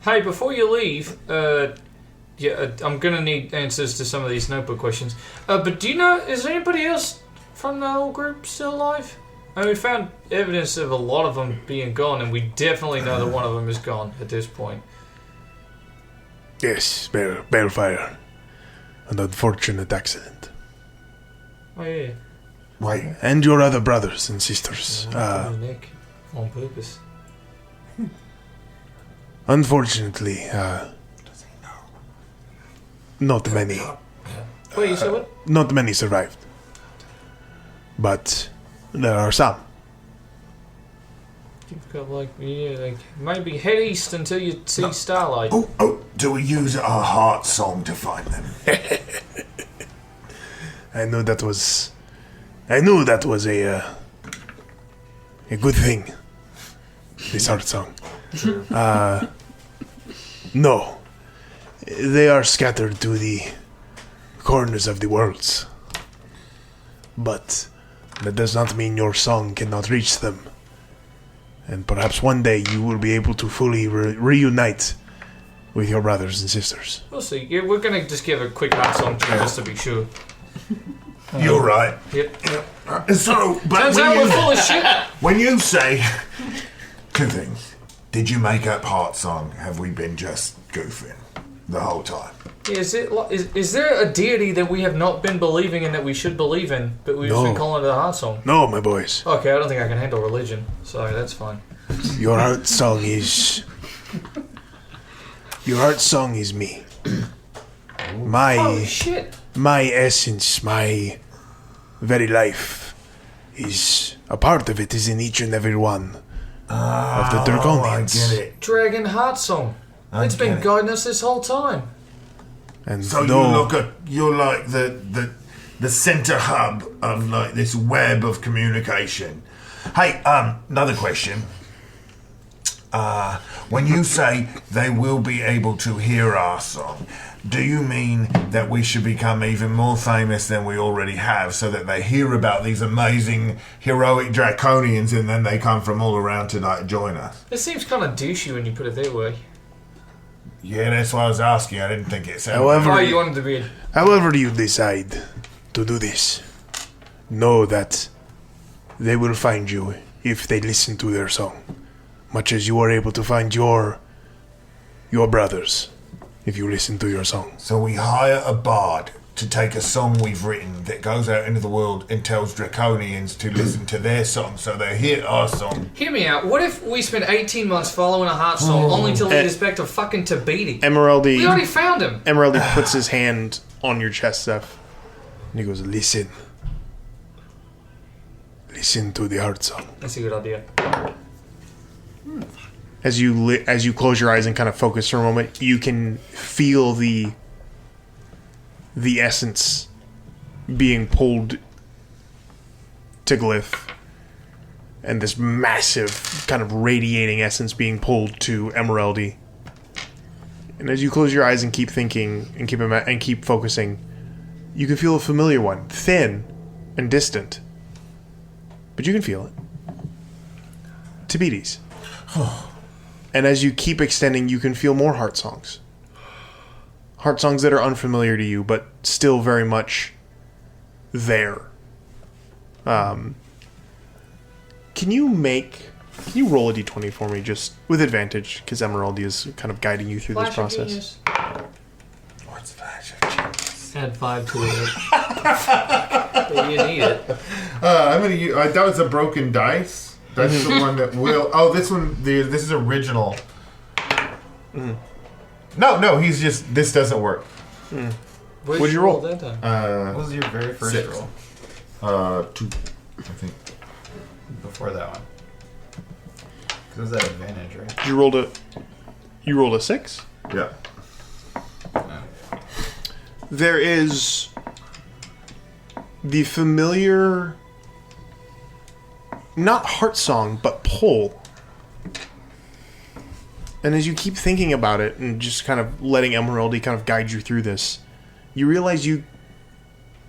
Hey, before you leave, I'm gonna need answers to some of these notebook questions. But do you know, is anybody else from the whole group still alive? I mean, we found evidence of a lot of them being gone, and we definitely know that one of them is gone at this point. Yes, Balefire. An unfortunate accident. Oh, yeah. Wait, And your other brothers and sisters. Nick, on purpose. Unfortunately, not many. Wait, you said what? Not many survived. But there are some. You've got maybe head east until you see starlight. do we use our heart song to find them? I knew that was a good thing. This heart song. No. They are scattered to the corners of the worlds. But that does not mean your song cannot reach them. And perhaps one day you will be able to fully reunite with your brothers and sisters. We'll see. Yeah, we're gonna just give a quick heart song to just to be sure. You're right. Yep. So, but Turns out we're full of shit. when you say two things, did you make up heart song? Have we been just goofing the whole time? Yeah, is there a deity that we have not been believing in that we should believe in, but we've just been calling it a heart song? No, my boys. Okay, I don't think I can handle religion, so that's fine. Your heart song is... Your heart song is me. Oh shit! My essence, my very life is... A part of it is in each and every one of the Draconians. I get it. Dragon heart song. It's been guiding us this whole time. And So you're like the center hub of like this web of communication. Hey, another question. When you say they will be able to hear our song, do you mean that we should become even more famous than we already have, so that they hear about these amazing heroic draconians and then they come from all around to like join us? It seems kind of douchey when you put it that way. Yeah, that's why I was asking. I didn't think it sounded. However, You wanted to be. however you decide to do this, know that they will find you if they listen to their song, much as you are able to find your brothers if you listen to your song. So we hire a bard to take a song we've written that goes out into the world and tells draconians to listen to their song, so they hear our song. Hear me out. What if we spent 18 months following a heart song only to lead us back to fucking Tabidi? Emeraldy. We already found him. Emeraldy puts his hand on your chest, Steph, and he goes, "Listen. Listen to the heart song." That's a good idea. As you close your eyes and kind of focus for a moment, you can feel the essence being pulled to Glyph, and this massive kind of radiating essence being pulled to Emeraldy. And as you close your eyes and keep thinking and keep focusing, you can feel a familiar one, thin and distant, but you can feel it. Tabidi's. And as you keep extending, you can feel more heart songs. heart songs that are unfamiliar to you, but still very much there. Can you roll a d20 for me, just with advantage, because Emeraldi is kind of guiding you through this process. What's flash of genius? Add 5 to it. But you need it. I'm gonna use. That was a broken dice. That's the one that will. Oh, this one. This is original. No. He's just. This doesn't work. What'd you roll? That time? What was your very first 6. roll? 2. I think. Before that one. Because it was that advantage, right? You rolled a 6? Yeah. There is the familiar, not heart song, but pull. And as you keep thinking about it and just kind of letting Emeraldi kind of guide you through this, you realize you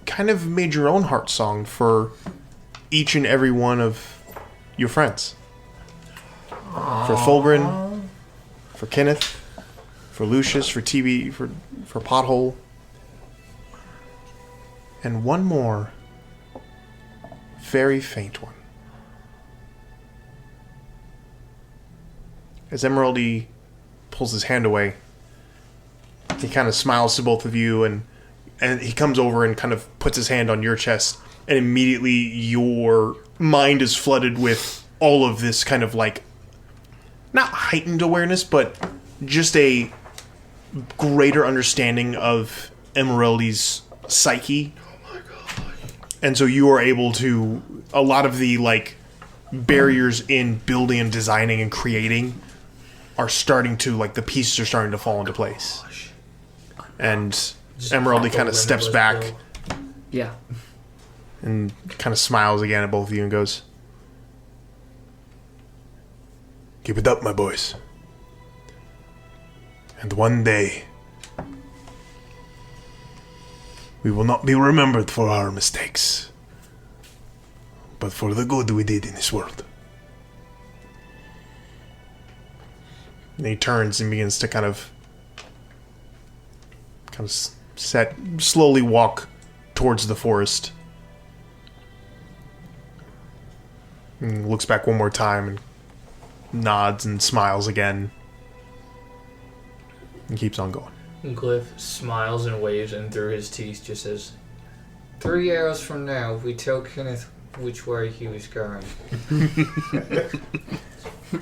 kind of made your own heart song for each and every one of your friends. For Fulgrin, for Kenneth, for Lucius, for TB, for Pothole. And one more very faint one. As Emeraldi pulls his hand away, he kind of smiles to both of you, and he comes over and kind of puts his hand on your chest, and immediately your mind is flooded with all of this kind of like, not heightened awareness, but just a greater understanding of Emeraldi's psyche. And so you are able to, a lot of the like barriers in building and designing and creating are starting to, like, the pieces are starting to fall into place. And Emeraldi kind of steps back Yeah. and kind of smiles again at both of you and goes, "Keep it up, my boys. And one day, we will not be remembered for our mistakes, but for the good we did in this world." And he turns and begins to kind of slowly walk towards the forest. And looks back one more time and nods and smiles again. And keeps on going. Glyph smiles and waves, and through his teeth just says, 3 hours from now, we tell Kenneth which way he was going.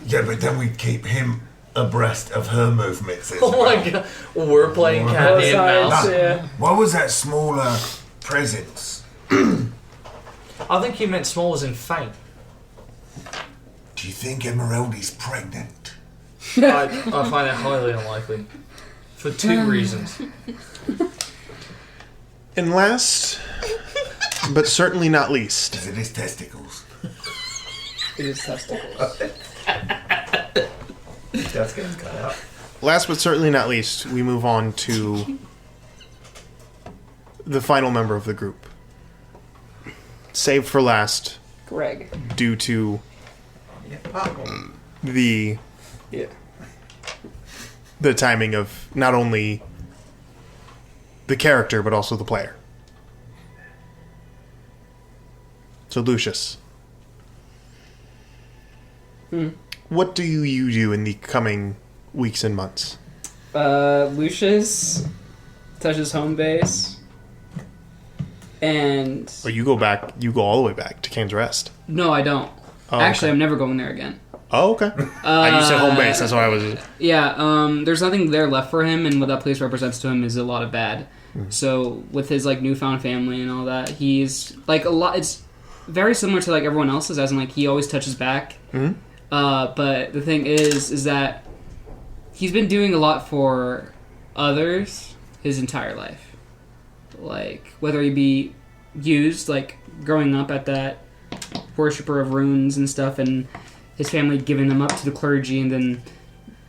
Yeah, but then we keep him abreast of her movements. As Oh well. my god, we're playing cat and mouse. Nah, what was that smaller presence? I think you meant small as in faint. Do you think Emeraldi's pregnant? I find that highly unlikely. For 2 reasons. And last, but certainly not least, Is it his testicles? It is testicles. That's getting cut out. last but certainly not least, we move on to the final member of the group. Saved for last Greg. due to the timing of not only the character but also the player. So Lucius, what do you do in the coming weeks and months? Lucius touches home base, and Or you go all the way back to Kane's Rest. no, I don't. Oh, Actually, okay. I'm never going there again. Oh, okay. You said home base, that's why I was... Yeah, there's nothing there left for him, and what that place represents to him is a lot of bad. So with his like newfound family and all that, he's like a lot. It's very similar to like everyone else's, as in like he always touches back. Mhm. But the thing is that he's been doing a lot for others his entire life. Like whether he be used, like growing up at that worshiper of runes and stuff, and his family giving them up to the clergy, and then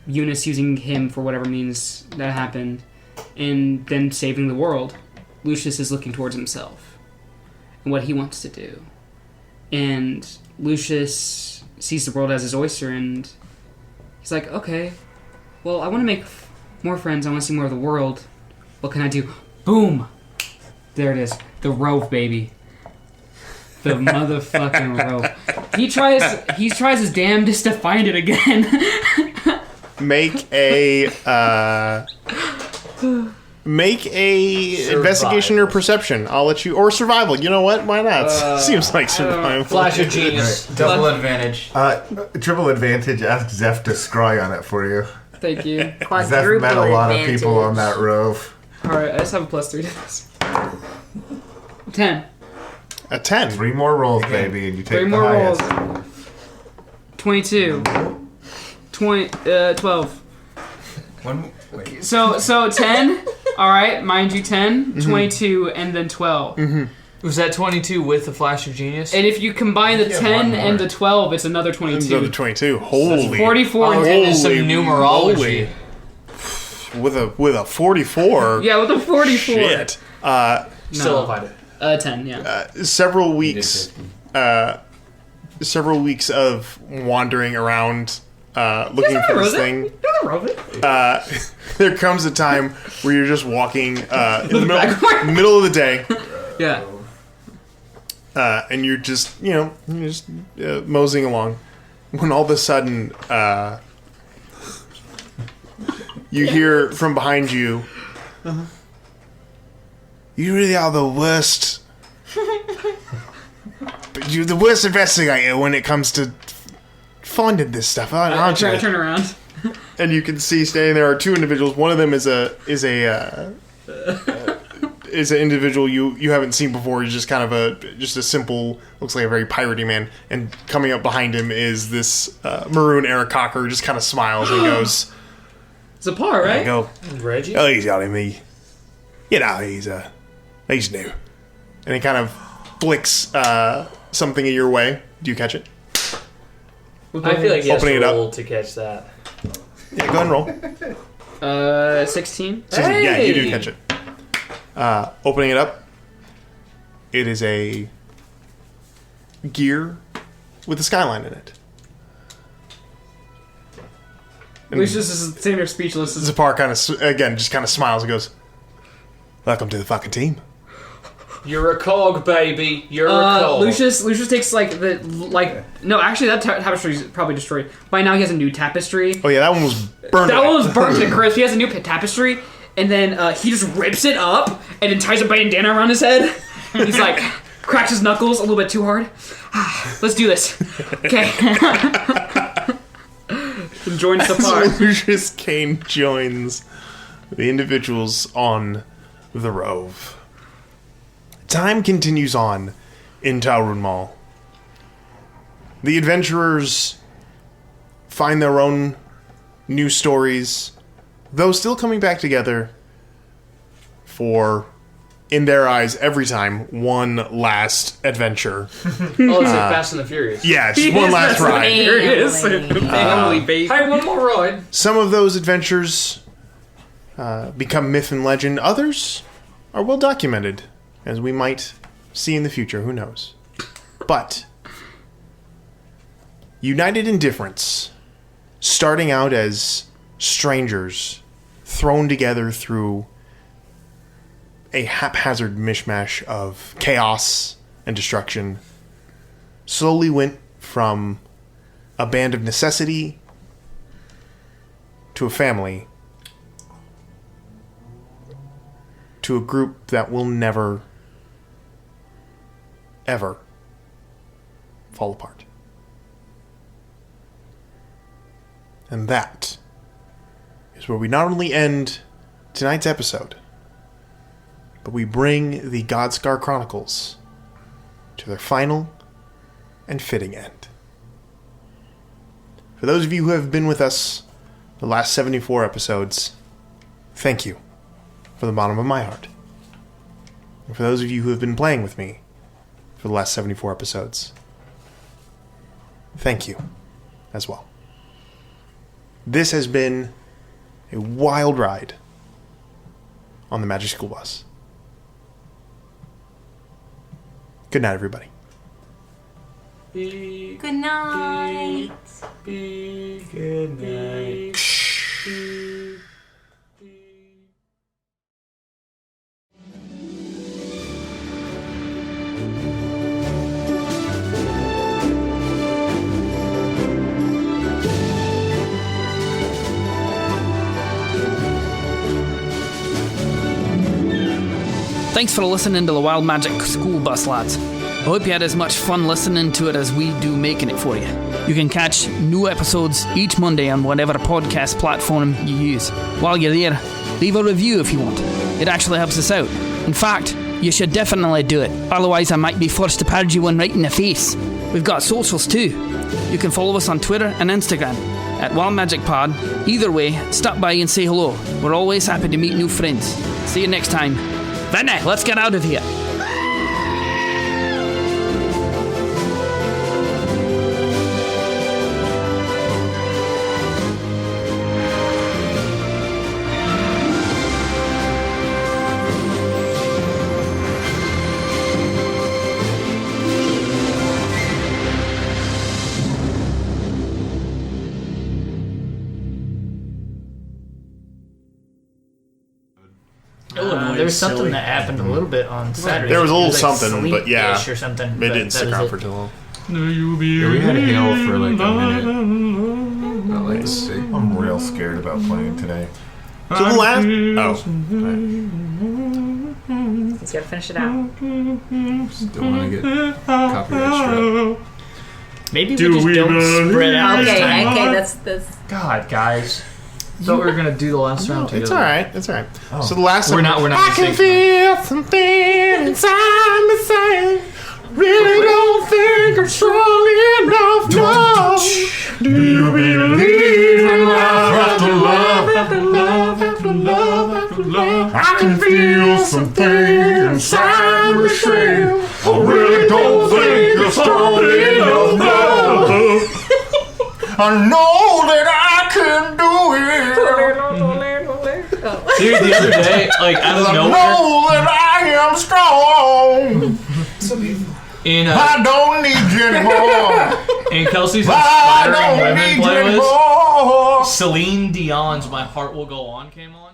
Eunice using him for whatever means that happened, and then saving the world. Lucius is looking towards himself and what he wants to do. And Lucius sees the world as his oyster, and he's like, okay, well, I want to make more friends, I want to see more of the world. What can I do? Boom! There it is. The Rove, baby. The motherfucking Rove. He tries his damnedest to find it again. Make a investigation or perception. I'll let you, or survival. You know what? Why not? Seems like survival. Flash of genius. Double advantage. Triple advantage. Ask Zeph to scry on it for you. Thank you. Zeph met a lot of people on that rove. Alright, I just have a +3 to this. 10. A 10. 3 more rolls, baby, and you take 3 the more highest. rolls. 22. 12. Wait. So 10. Alright, mind you, 10, 22, and then 12. Was that 22 with the flash of genius? And if you combine the 10 and the 12, it's another 22. Another 22. Holy. 44. Oh, and and some numerology. With a 44. Yeah, with a 44. Shit. Still invited. 10, yeah. Several weeks of wandering around looking for this thing. There comes a time where you're just walking in the middle of the day. Yeah. And you're just moseying along, when all of a sudden you hear from behind you, "You really are the worst. You're the worst investigator when it comes to finding this stuff, aren't you?" I turn around. And you can see standing there are 2 individuals. One of them is an individual you haven't seen before. He's just kind of a simple, looks like a very piratey man. And coming up behind him is this maroon Aarakocra who just kind of smiles and goes, It's a par, right? I go, Reggie? "Oh, he's only me. He's new." And he kind of flicks something in your way. Do you catch it? I feel like he has Opening to it up. roll to catch that. Yeah, go ahead and roll. 16. Yeah, you do catch it. Opening it up, it is a gear with a skyline in it. Lucius is sitting there speechless. Zapar kind of smiles and goes, "Welcome to the fucking team." You're a cog, baby. You're a cog. Lucius takes no, actually that tapestry is probably destroyed. By now he has a new tapestry. Oh yeah, that one was burned. That one was burnt to crisp. He has a new tapestry, and then he just rips it up and then ties a bandana around his head. He's like, cracks his knuckles a little bit too hard. Let's do this. Okay. And joins the party. Lucius Kane joins the individuals on the rove. Time continues on in Taurun Mall. The adventurers find their own new stories, though still coming back together for, in their eyes, every time, one last adventure. Oh, it's like Fast and the Furious. Yeah, just one last ride. Family, baby. Hey, one more ride. Some of those adventures become myth and legend. Others are well documented, as we might see in the future. Who knows? But united in difference, starting out as strangers, thrown together through a haphazard mishmash of chaos and destruction, slowly went from a band of necessity to a family to a group that will never, ever fall apart. And that is where we not only end tonight's episode, but we bring the Godscar Chronicles to their final and fitting end. For those of you who have been with us the last 74 episodes, thank you from the bottom of my heart. And for those of you who have been playing with me for the last 74 episodes, thank you as well. This has been a wild ride on the Magic School Bus. Good night, everybody. Good night. Good night. Thanks for listening to the Wild Magic School Bus, lads. I hope you had as much fun listening to it as we do making it for you. You can catch new episodes each Monday on whatever podcast platform you use. While you're there, leave a review if you want. It actually helps us out. In fact, you should definitely do it. Otherwise, I might be forced to purge you one right in the face. We've got socials too. You can follow us on Twitter and Instagram at WildMagicPod. Either way, stop by and say hello. We're always happy to meet new friends. See you next time. Vinny, let's get out of here. There's something that happened a little bit on Saturday. There was a little It something, but yeah, sleep-ish or something. It but didn't stick that around was for too long. Yeah, we had hail for like a minute. About like 6. I'm real scared about playing today. So the last... He's got to finish it out. Still want to get copyright struck. Maybe we just don't spread out this time. Okay, that's God, guys. Thought we were gonna do the last round together. It's alright, it's alright. So the last We're not. I can feel something inside me saying, really don't think I'm strong enough, no. Do you believe in love after love after love after love after love? I can feel something inside me saying, I really don't think you're strong enough, no. I know that I can do it. Dude, the other day, like out of I nowhere, know that I am strong. I don't need you anymore. in Kelsey's I Inspiring don't Women need you playlist, anymore. Celine Dion's "My Heart Will Go On" came on.